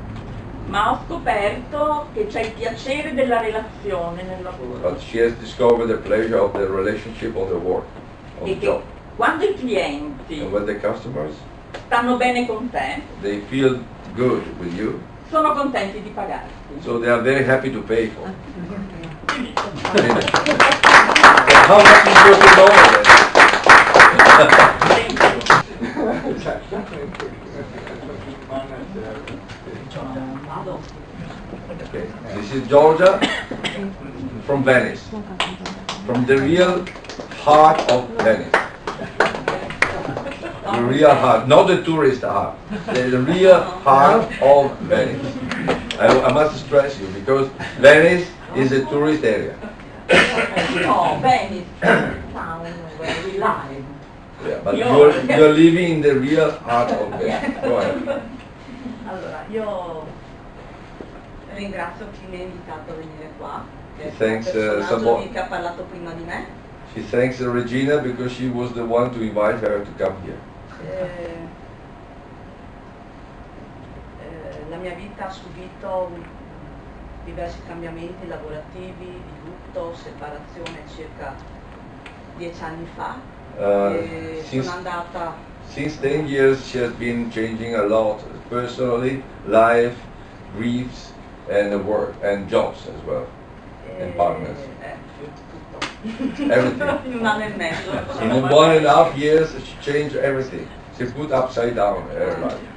Ma ho scoperto che c'è il piacere della relazione nel lavoro. But she has discovered the pleasure of the relationship of the work, of E the che job. quando i clienti And when the customers, stanno bene con te, they feel good with you, sono contenti di pagarti. so they are very happy to pay for. How much is your turnover Okay. This is Georgia from Venice, from the real heart of Venice. The real heart, not the tourist heart, the real heart of Venice. I must stress you, because Venice is a tourist area. No, Venice, town where we live. Yeah, but you're living in the real heart of Venice. Go ahead. Allora, io ringrazio chi mi ha invitato a venire qua, che è il Thanks, personaggio che ha parlato prima di me. She thanks Regina because she was the one to invite her to come here. La mia vita ha subito diversi cambiamenti lavorativi, di lutto, separazione circa 10 anni fa. Sono andata Since 10 years she has been changing a lot, personally, life, griefs, and work, and jobs as well, and partners. tutto. Everything. In un anno e mezzo. In 1.5 years she changed everything. She put upside down her life.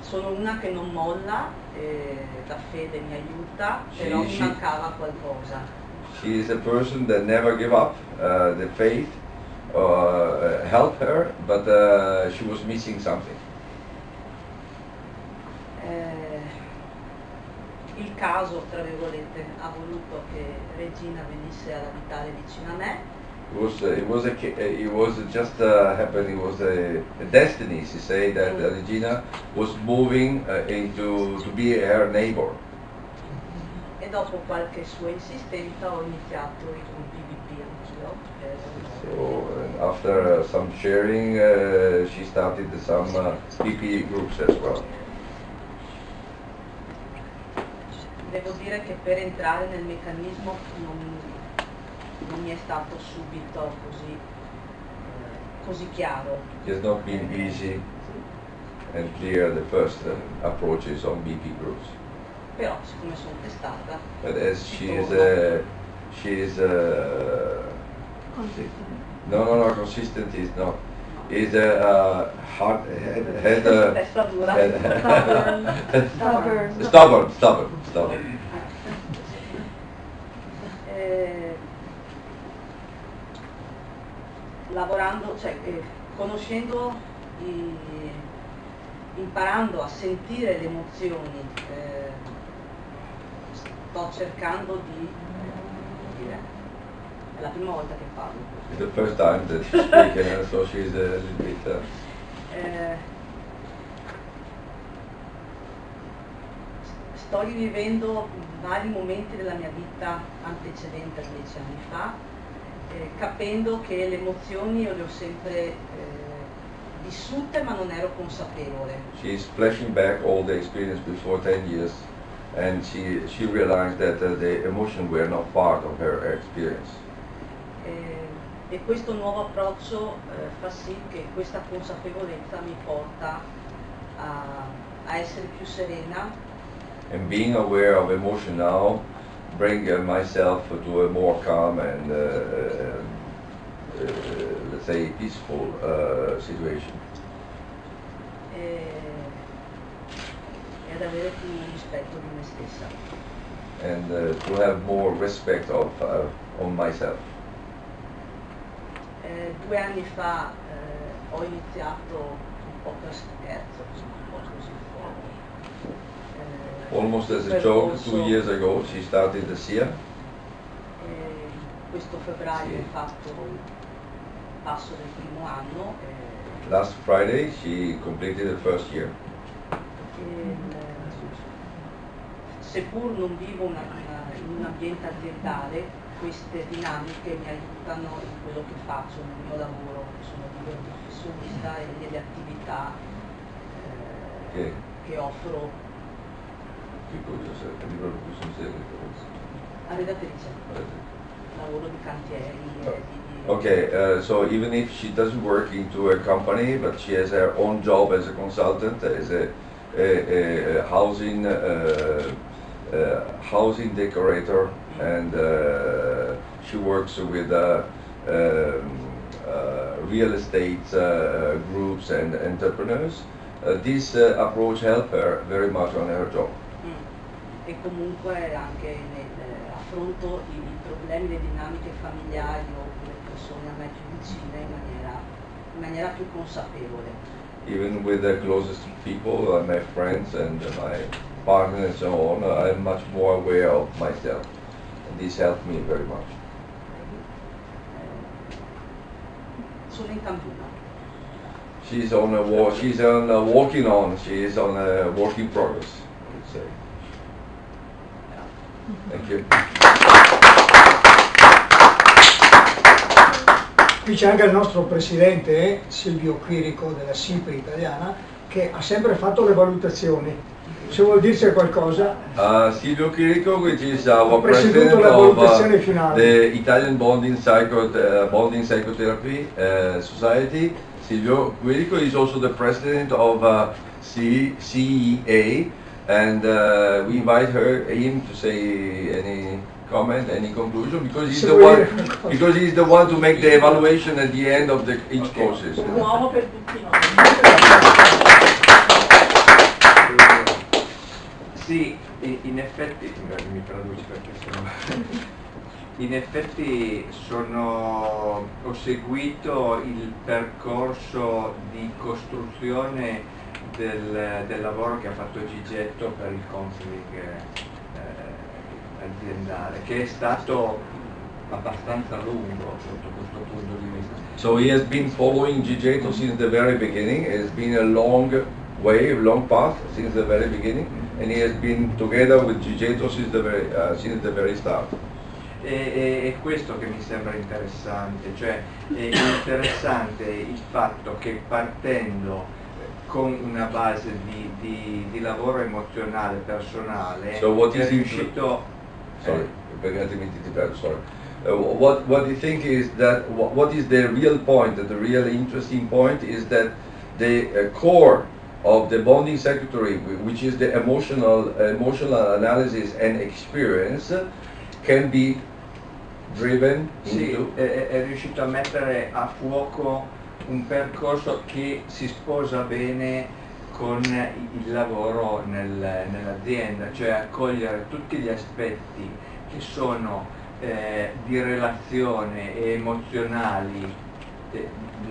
Sono una che non molla, la fede mi aiuta, però mi mancava qualcosa. She is a person that never give up. The faith helped her, but she was missing something. caso, tra virgolette, ha voluto che Regina venisse ad abitare vicino a me. It was just happened. It was a destiny to say that Regina was moving to be her neighbor. E dopo qualche sua insistenza ho iniziato i gruppi BP anch'io. So after some sharing, she started some PP groups as well. Devo dire che per entrare nel meccanismo non mi è stato subito così chiaro. It has not been easy and clear the first approaches on BP groups. Però siccome sono testata, But as she is consistent is not. Is a hard testa dura. stubborn. Lavorando, conoscendo, imparando a sentire le emozioni, sto cercando di dire, è la prima volta che parlo. It's the first time that she's speaking, and so she's a little bit. Sto rivivendo vari momenti della mia vita antecedente a 10 anni fa, capendo che le emozioni io le ho sempre vissute ma non ero consapevole. She's flashing back all the experience before 10 years, and she realized that the emotions were not part of her experience. E questo nuovo approccio fa sì che questa consapevolezza mi porta a essere più serena. And being aware of emotion now bring myself to a more calm and let's say peaceful situation. E ad avere più rispetto di me stessa. And to have more respect on myself. 2 anni fa ho iniziato un po' per scherzo, un po' così Almost as a joke, 2 years ago she started the SIA. Questo febbraio ho fatto il passo del primo anno. Last Friday she completed the first year. Seppur non vivo in un ambiente aziendale, queste dinamiche mi aiutano in quello che faccio, nel mio lavoro. Sono libero professionista e nelle attività che offro. Redattrice, lavoro di cantieri. Okay, so even if she doesn't work into a company, but she has her own job as a consultant, as a housing decorator, and she works with real estate groups and entrepreneurs. This approach helped her very much on her job. E comunque anche affronto i problemi, le dinamiche familiari o le persone a me più vicine in maniera più consapevole. Even with the closest people, my friends and my partner and so on, I'm much more aware of myself. And this helped me very much. Sono in cammino. She's on a walking on. She is on a work in progress, I would say. Thank you. Qui c'è anche il nostro presidente Silvio Quirico della SIPE italiana che ha sempre fatto le valutazioni. Se vuol dirci qualcosa. Silvio Quirico, which is our president of the Italian Bonding Psychotherapy Society. Silvio Quirico is also the president of CEA, and we invite him to say any comment, any conclusion, because he's the one to make the evaluation at the end of each process. Un uomo per tutti noi. Sì, in effetti, mi traduci perché sono... In effetti ho seguito il percorso di costruzione del lavoro che ha fatto Gigetto per il counseling aziendale, che è stato abbastanza lungo sotto questo punto di vista. So he has been following Gigetto since the very beginning. It has been a long way, a long path since the very beginning, and he has been together with Gigetto since the very start. È questo che mi sembra interessante, cioè è interessante il fatto che partendo con una base di lavoro emozionale personale So what è is riuscito... Sorry, sorry. What you think is that what is the real point, the real interesting point is that the core of the bonding circuitry, which is the emotional analysis and experience, can be driven into... Sì, è riuscito a mettere a fuoco un percorso che si sposa bene con il lavoro nell'azienda, cioè accogliere tutti gli aspetti che sono di relazione e emozionali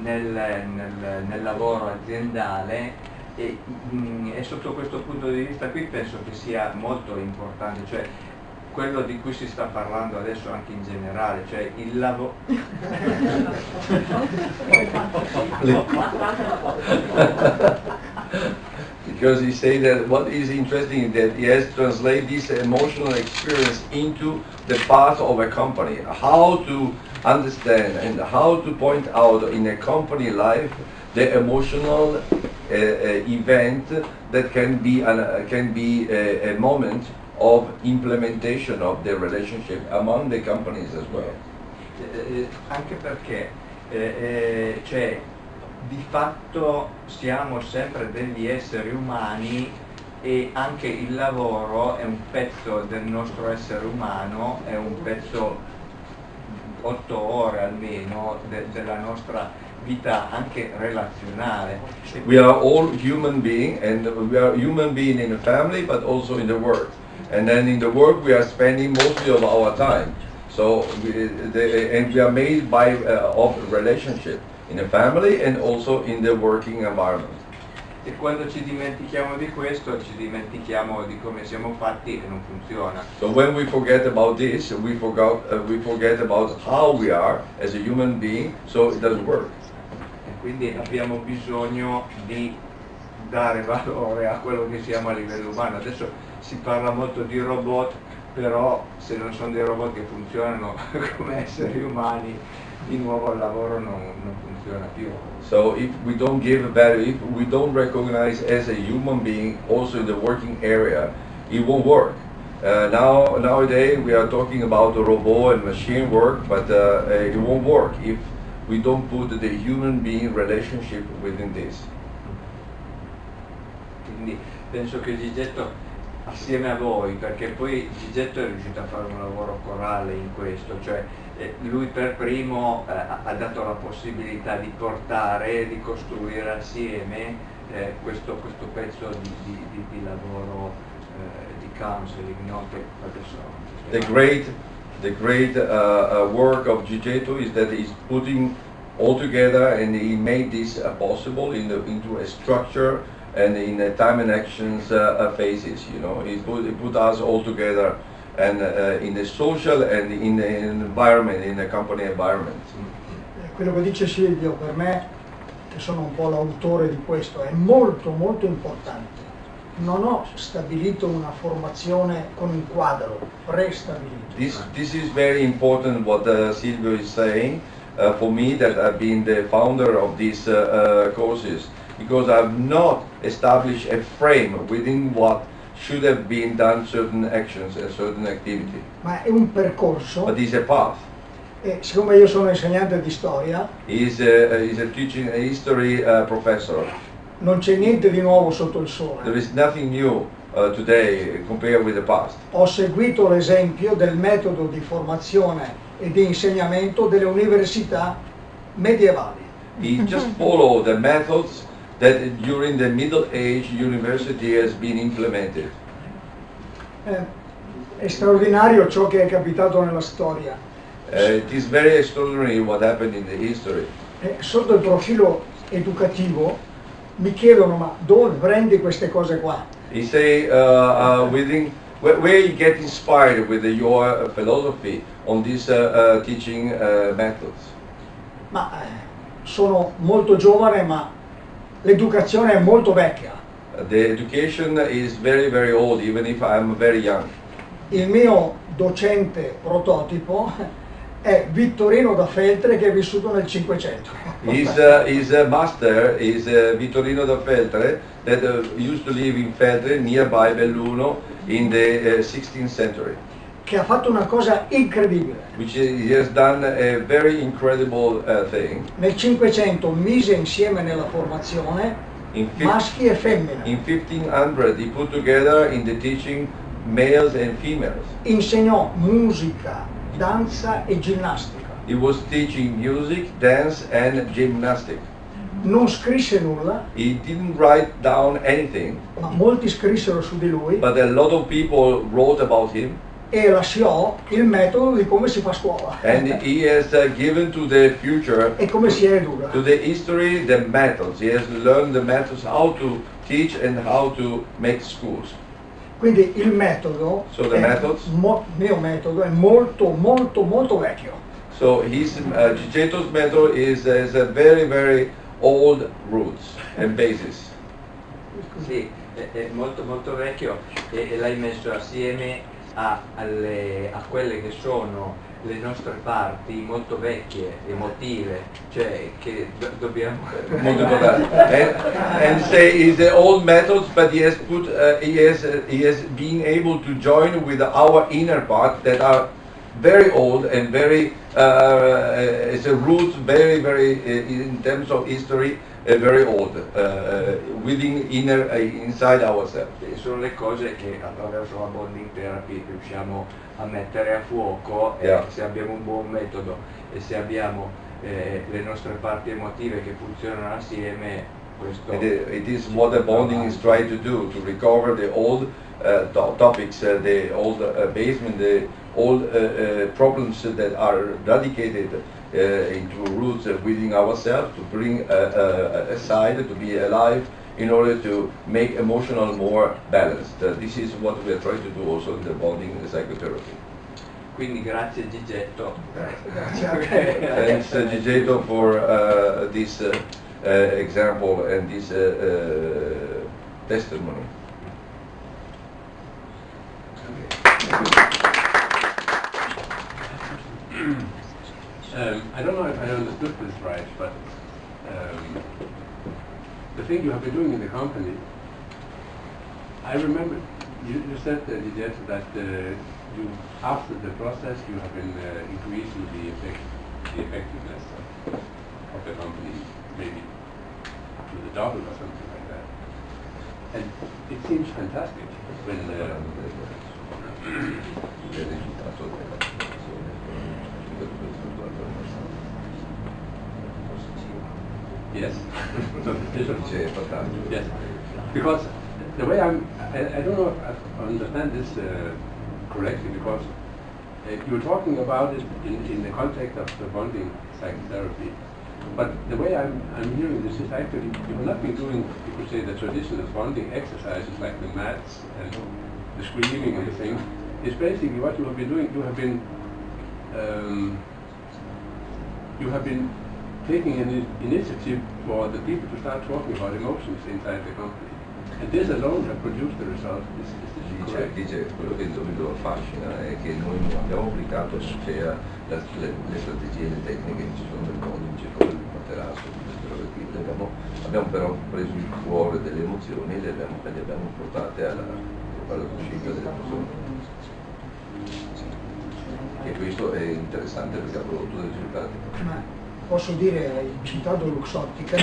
nel lavoro aziendale e sotto questo punto di vista qui penso che sia molto importante, cioè quello di cui si sta parlando adesso anche in generale, cioè il lavoro... Because he say that what is interesting is that he has translated this emotional experience into the path of a company. How to understand and how to point out in a company life the emotional event that can be a moment of implementation of the relationship among the companies as well. Anche perché cioè, di fatto siamo sempre degli esseri umani e anche il lavoro è un pezzo del nostro essere umano, è un pezzo 8 ore almeno della nostra vita anche relazionale. We are all human beings and we are human beings in the family but also in the work. And then in the work we are spending mostly of our time. So and we are made by of relationship in a family and also in the working environment. E quando ci dimentichiamo di questo, ci dimentichiamo di come siamo fatti e non funziona. So when we forget about this, we forget about how we are as a human being, so it doesn't work. E quindi abbiamo bisogno di dare valore a quello che siamo a livello umano. Adesso si parla molto di robot, però se non sono dei robot che funzionano come esseri umani, di nuovo il lavoro non funziona più. So if we don't give value, if we don't recognize as a human being also in the working area, it won't work. Nowadays we are talking about the robot and machine work, but it won't work if we don't put the human being relationship within this. Quindi penso che Gigetto assieme a voi, perché poi Gigetto è riuscito a fare un lavoro corale in questo, cioè lui per primo ha dato la possibilità di portare, di costruire assieme questo pezzo di lavoro di counseling, no? Che adesso The great work of Gigetto is that he's putting all together and he made this possible into a structure and in time and actions phases. You know, he put us all together and in the social and in the environment, in the company environment. Quello che dice Silvio per me, che sono un po' l'autore di questo, è molto molto importante. Non ho stabilito una formazione con un quadro prestabilito. This is very important what Silvio is saying. For me, that I've been the founder of these courses, because I've not established a frame within what should have been done certain actions and certain activity. Ma è un percorso. But it's a path. E siccome io sono insegnante di storia, He's a teaching a history professor. non c'è niente di nuovo sotto il There sole. is nothing new today compared with the past. Ho seguito l'esempio del metodo di formazione e di insegnamento delle università medievali. He just followed the methods that during the Middle Age university has been implemented. È straordinario ciò che è capitato nella storia. It is very extraordinary what happened in the history. Sotto il profilo educativo mi chiedono: ma dove prendi queste cose qua? He say where you get inspired with your philosophy on these teaching methods? Ma sono molto giovane, ma l'educazione è molto vecchia. The education is very, very old, even if I'm very young. Il mio docente prototipo è Vittorino da Feltre, che è vissuto nel 500. His master is Vittorino da Feltre, that used to live in Feltre, nearby Belluno, in the 16th century. Che ha fatto una cosa incredibile. Which he has done a very incredible thing. Nel 500 mise insieme nella formazione maschi e femmine. In 1500 he put together in the teaching males and females. Insegnò musica, danza e ginnastica. He was teaching music, dance and gymnastics. Non scrisse nulla. He didn't write down anything. Ma molti scrissero su di lui. But a lot of people wrote about him. E lasciò il metodo di come si fa scuola. And he has given to the future, e come si educa. To the history, the methods. He has learned the methods, how to teach and how to make schools. Quindi il metodo, so the methods, mio metodo è molto molto molto vecchio. So his Gigetto's method is a very very old roots and basis. Sì, è molto molto vecchio e l'hai messo assieme a quelle che sono le nostre parti molto vecchie, emotive, cioè che dobbiamo... Molto and say is the old methods, but he has put he has been able to join with our inner parts that are very old and very it's a roots very in terms of history very old within inside ourselves. Sono le cose che attraverso la bonding therapy riusciamo a mettere a fuoco e se abbiamo un buon metodo e se abbiamo le nostre parti emotive che funzionano assieme, questo it is what the bonding is trying to do, to recover the old topics, the old basement, the old problems that are radicated into roots within ourselves, to bring aside, to be alive, in order to make emotional more balanced. This is what we are trying to do also in the bonding psychotherapy. Quindi grazie Gigetto. Thanks Gigetto for this example and this testimony. I don't know if I understood this right, but the thing you have been doing in the company, I remember you said, Gigetto, that you, after the process, you have been increasing the effectiveness of the company, maybe to the double or something like that. And it seems fantastic when yes. Yes. Because the way I don't know if I understand this correctly, because you're talking about it in the context of the bonding psychotherapy. But the way I'm hearing this is actually you have not been doing, you could say, the traditional bonding exercises like the mats and the screaming and the thing. It's basically what you have been doing. You have been taking an initiative for the people to start talking about emotions inside the company. And this alone has produced the result. Dice quello che lo affascina è che noi non abbiamo applicato le strategie e le tecniche che ci sono nel codice, del materasso, abbiamo però preso il cuore delle emozioni e le abbiamo portate alla coscienza delle persone. E questo è interessante perché ha prodotto dei risultati. Ma posso dire, hai citato Luxottica,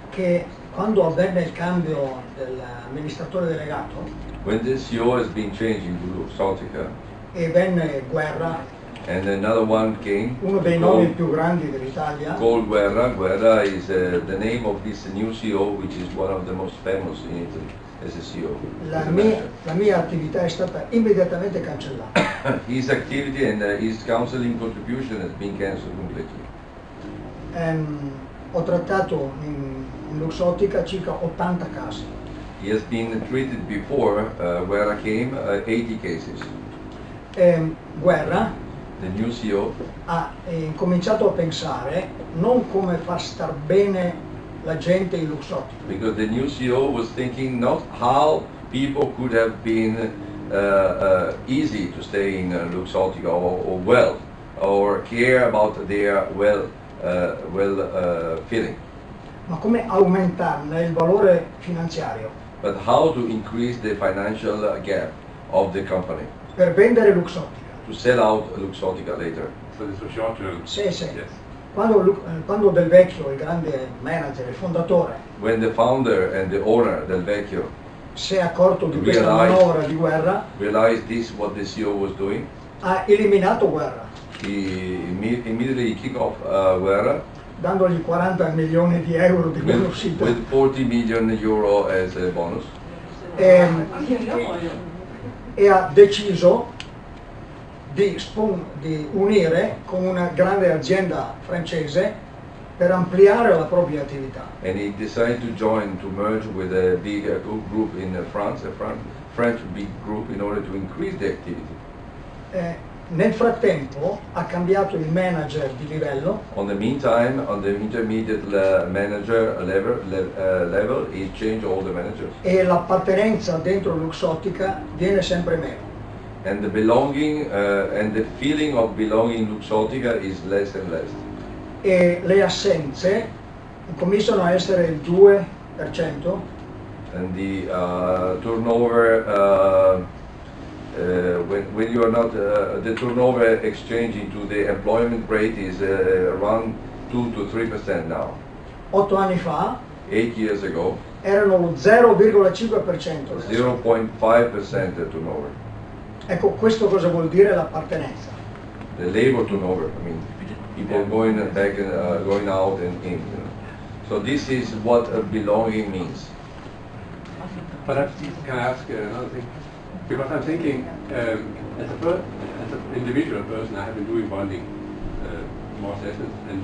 che quando avvenne il cambio dell'amministratore delegato, when the CEO has been changed into Luxottica, e venne Guerra, and another one came, uno dei nomi più grandi dell'Italia, called Guerra. Guerra is the name of this new CEO, which is one of the most famous in Italy as a CEO. La mia attività è stata immediatamente cancellata. His activity and his counseling contribution has been cancelled completely. Ho trattato in Luxottica circa 80 casi. He has been treated before, where I came, 80 cases. Guerra The new CEO ha cominciato a pensare non come far star bene la gente in Luxottica, because the new CEO was thinking not how people could have been easy to stay in Luxottica or well, or care about their feeling, ma come aumentarne il valore finanziario but how to increase the financial gap of the company per vendere Luxottica. to sell out Luxottica later. So this was short term. Sì, sì. Yes. Quando Del Vecchio, il grande manager, il fondatore, When the founder and the owner Del Vecchio si è accorto di questa manovra di guerra, realized this what the CEO was doing, ha eliminato Guerra, he immediately kicked off Guerra dandogli 40 milioni di euro di buonuscita with 40 million euro as a bonus. E ha deciso di unire con una grande azienda francese per ampliare la propria attività. And he decided to merge with a big group in France, French big group, in order to increase the activity. Nel frattempo ha cambiato il manager di livello On the meantime, on the intermediate manager level, he changed all the managers. e l'appartenenza dentro Luxottica viene sempre meno. And the belonging and the feeling of belonging in Luxottica is less and less. E le assenze cominciano a essere il 2%, And the turnover, when you are not, the turnover exchange into the employment rate is around 2 to 3% now. 8 anni fa 8 years ago, erano lo 0,5%. 0.5% turnover. Ecco, questo cosa vuol dire l'appartenenza? The labor turnover, I mean, people going back and going out and in. You know. So this is what belonging means. But can I ask another thing? Because I'm thinking, as an individual person, I have been doing bonding more sessions, and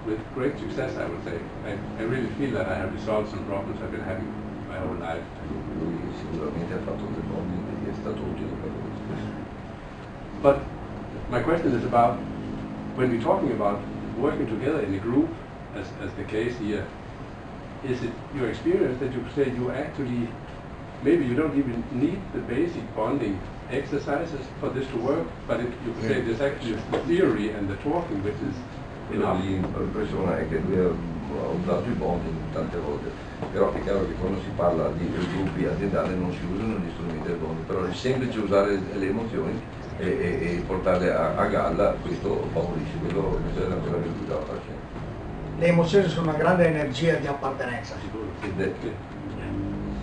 with great success, I would say. I really feel that I have resolved some problems I've been having my whole life. Lui sicuramente ha fatto del bonding e è stato utile per lui. But my question is about, when we're talking about working together in a group, as the case here, is it your experience that you say you actually, maybe you don't even need the basic bonding exercises for this to work, but you could say there's actually the theory and the talking which is enough? L'impressione è che lui ha usato i bonding tante volte, però è chiaro che quando si parla di gruppi aziendali non si usano gli strumenti del bonding, però è semplice usare le emozioni e portarle a galla, questo favorisce, questa è la cosa che lui stava facendo. Le emozioni sono una grande energia di appartenenza.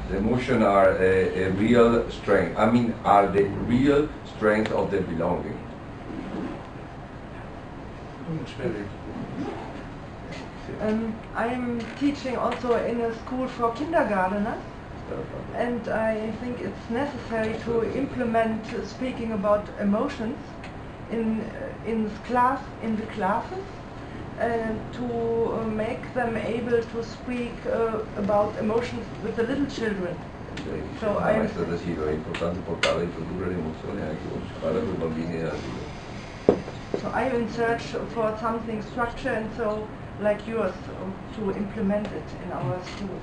The emotion are a real strength, are the real strength of the belonging. I'm teaching also in a school for kindergarteners, and I think it's necessary to implement speaking about emotions in the classes, to make them able to speak about emotions with the little children. So è importante portare a introdurre le emozioni anche quando si parla con i bambini e asilo. So I'm in search for something structured and so like yours to implement it in our school.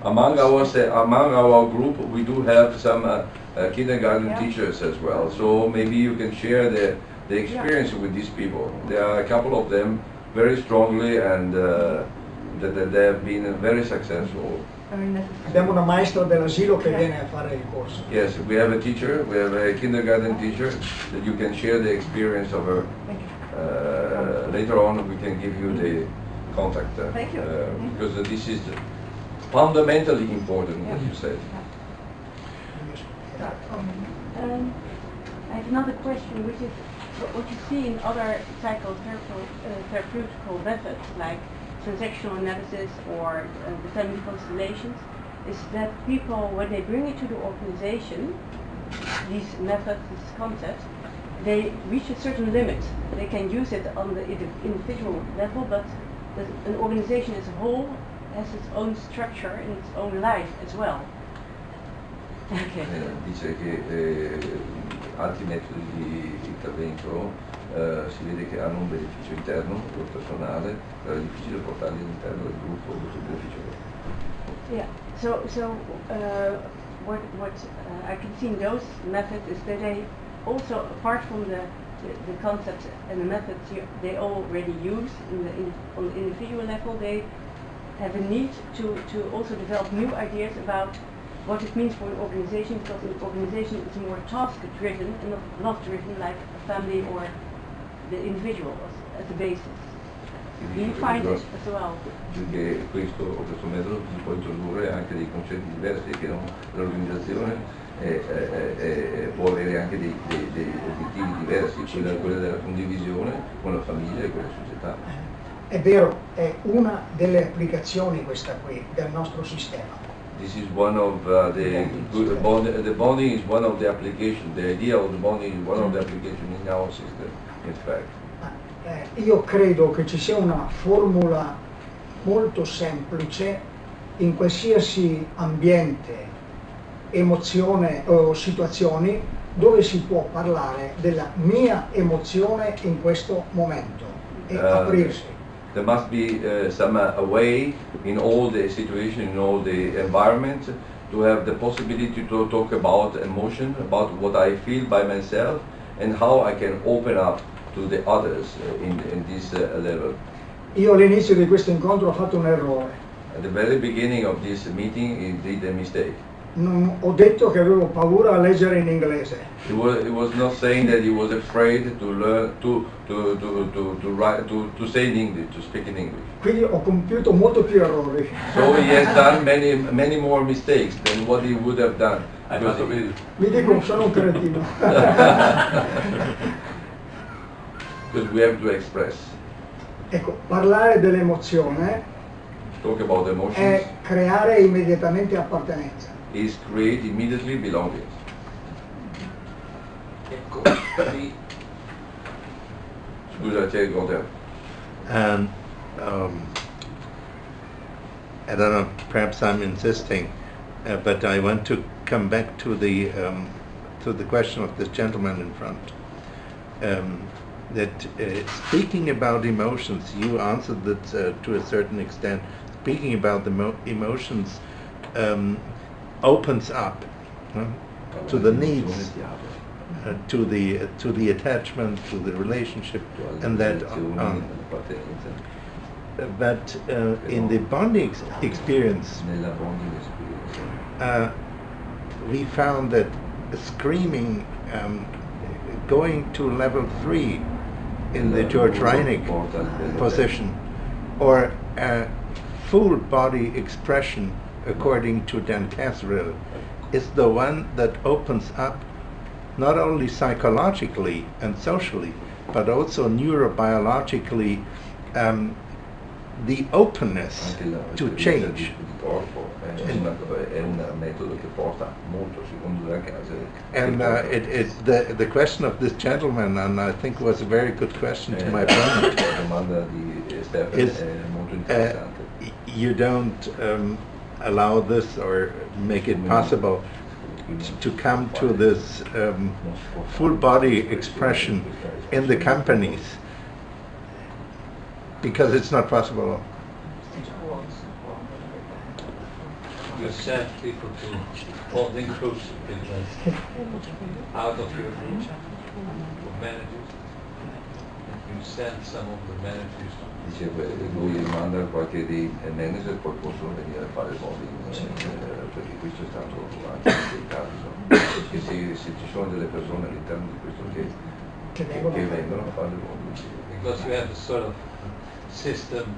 Among our group, we do have some kindergarten teachers as well. So maybe you can share the experience with these people. There are a couple of them very strongly, and that they have been very successful. Abbiamo una maestra dell'asilo che viene a fare il corso. Yes, we have a teacher. We have a kindergarten teacher that you can share the experience of her. Later on, we can give you the contact. Thank you. Because this is fundamentally important, as you said. I have another question, which is what you see in other psychotherapeutical methods, like transactional analysis or the family constellations, is that people, when they bring it to the organization, these methods, these concepts, they reach a certain limit. They can use it on the individual level, but an organization as a whole has its own structure and its own life as well. Okay. Dice che altri metodi di intervento si vede che hanno un beneficio interno, quello personale, però è difficile portarli all'interno del gruppo questo beneficio. Yeah. So what I can see in those methods is that they also, apart from the concepts and the methods they already use on the individual level, they have a need to also develop new ideas about what it means for an organization, because an organization is more task-driven and not driven like a family or the individual as a basis. Do you find it as well? Che questo metodo si può introdurre anche dei concetti diversi, che l'organizzazione può avere anche dei obiettivi diversi, quello della condivisione con la famiglia e con la società. È vero, è una delle applicazioni questa qui del nostro sistema. This is one of the bonding is one of the applications. The idea of the bonding is one of the applications in our system, in fact. Io credo che ci sia una formula molto semplice in qualsiasi ambiente, emozione o situazioni dove si può parlare della mia emozione in questo momento e aprirsi. There must be some way in all the situation, in all the environment, to have the possibility to talk about emotion, about what I feel by myself, and how I can open up to the others in this level. Io all'inizio di questo incontro ho fatto un errore. At the very beginning of this meeting, he did a mistake. Non ho detto che avevo paura a leggere in inglese. He was not saying that he was afraid to learn to write to say in English, to speak in English. Quindi ho compiuto molto più errori. So he has done many more mistakes than what he would have done. Mi dicono sono un cretino. Because we have to express. Ecco, parlare dell'emozione Talk about emotions è creare immediatamente appartenenza. is create immediately belonging. Ecco, sì. Scusa, c'è il contesto. And I don't know, perhaps I'm insisting, but I want to come back to the question of this gentleman in front. That speaking about emotions, you answered that to a certain extent. Speaking about the emotions opens up to the needs, to the attachment, to the relationship, and that on. But in the bonding experience, we found that screaming, going to level 3 in the George Reinig position, or full body expression according to Dan Casserell, is the one that opens up not only psychologically and socially, but also neurobiologically the openness to change. And the question of this gentleman, and I think was a very good question to my friend, is you don't allow this or make it possible to come to this full body expression in the companies, because it's not possible. You send people to bonding groups out of your group of managers. You send some of the managers. Dice lui manda qualche dei manager, poi possono venire a fare bonding, perché questo è stato anche dei casi, che se ci sono delle persone all'interno di questo che vengono a fare bonding. Because you have a sort of system,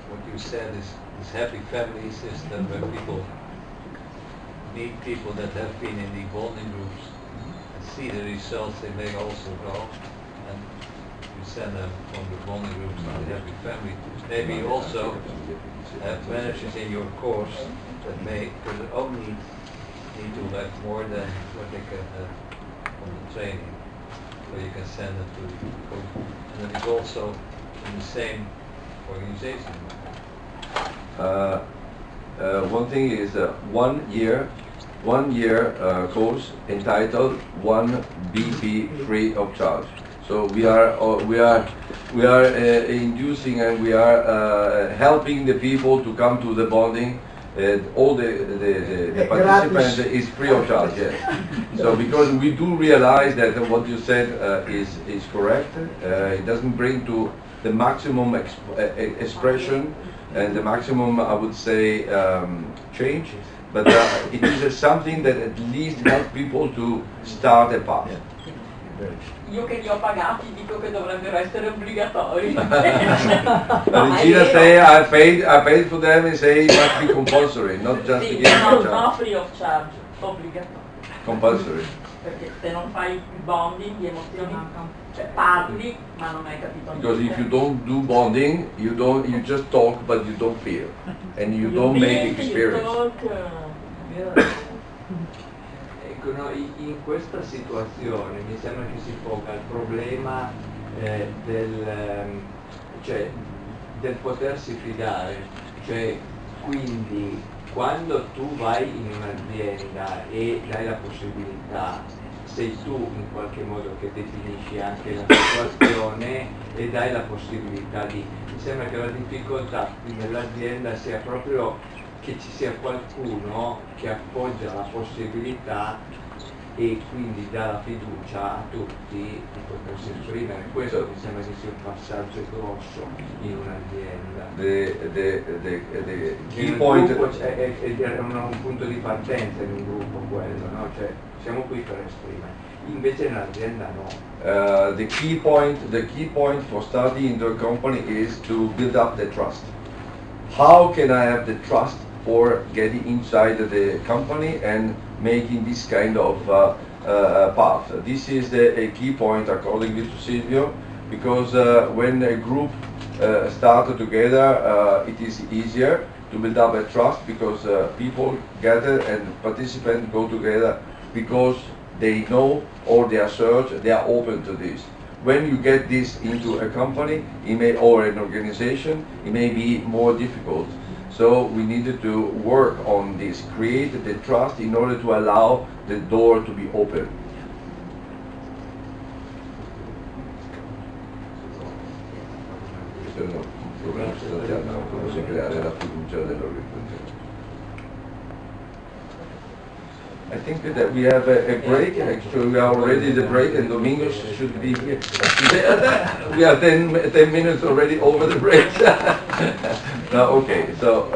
what you said is this happy family system where people meet people that have been in the bonding groups and see the results they may also grow, and you send them from the bonding groups to the happy family. Maybe you also have managers in your course that may, for their own needs, need to have more than what they can have from the training. So you can send them to the group. And then it's also in the same organization. One thing is 1 year course entitled 1 BP free of charge. So we are inducing and we are helping the people to come to the bonding. All the participants is free of charge. Yes. So because we do realize that what you said is correct. It doesn't bring to the maximum expression and the maximum, I would say, change. But it is something that at least helps people to start a path. Io che li ho pagati dico che dovrebbero essere obbligatori. Regina say I paid for them and say it must be compulsory, not just Sì, to give no, a charge. no free of charge, obbligatorio. Compulsory. Perché se non fai bonding di emozioni, cioè parli ma non hai capito Because if niente. you don't do bonding, you just talk but you don't feel, and you don't make experience. Ecco, no, in questa situazione mi sembra che si ponga il problema cioè, del potersi fidare, cioè quindi quando tu vai in un'azienda e dai la possibilità, sei tu in qualche modo che definisci anche la situazione e dai la possibilità di... Mi sembra che la difficoltà nell'azienda sia proprio che ci sia qualcuno che appoggia la possibilità e quindi dà la fiducia a tutti di potersi esprimere. Questo mi sembra che sia un passaggio grosso in un'azienda. The key point. È un punto di partenza in un gruppo quello, no? Cioè siamo qui per esprimere. Invece nell'azienda no. The key point for starting into a company is to build up the trust. How can I have the trust for getting inside the company and making this kind of path? This is a key point according to Silvio, because when a group starts together, it is easier to build up a trust, because people gather and participants go together because they know or they are search, they are open to this. When you get this into a company, or an organization, it may be more difficult. So we needed to work on this, create the trust in order to allow the door to be open. Questo è un problema sostanziale, come si creare la fiducia dell'organizzazione. I think that we have a break. Actually, we are already the break, and Domingos should be here. We are 10 minutes already over the break. No, okay. So,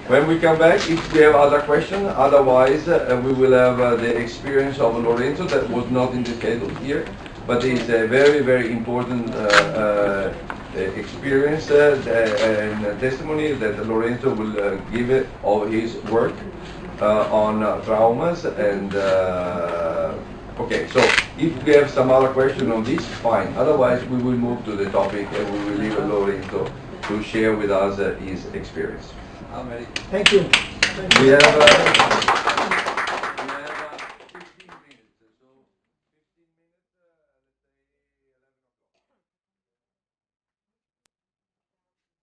when we come back, if we have other questions, otherwise we will have the experience of Lorenzo that was not in the schedule here, but it's a very, very important experience and testimony that Lorenzo will give it of his work on traumas. And okay, so if we have some other question on this, fine. Otherwise, we will move to the topic and we will leave Lorenzo to share with us his experience. Thank you. We have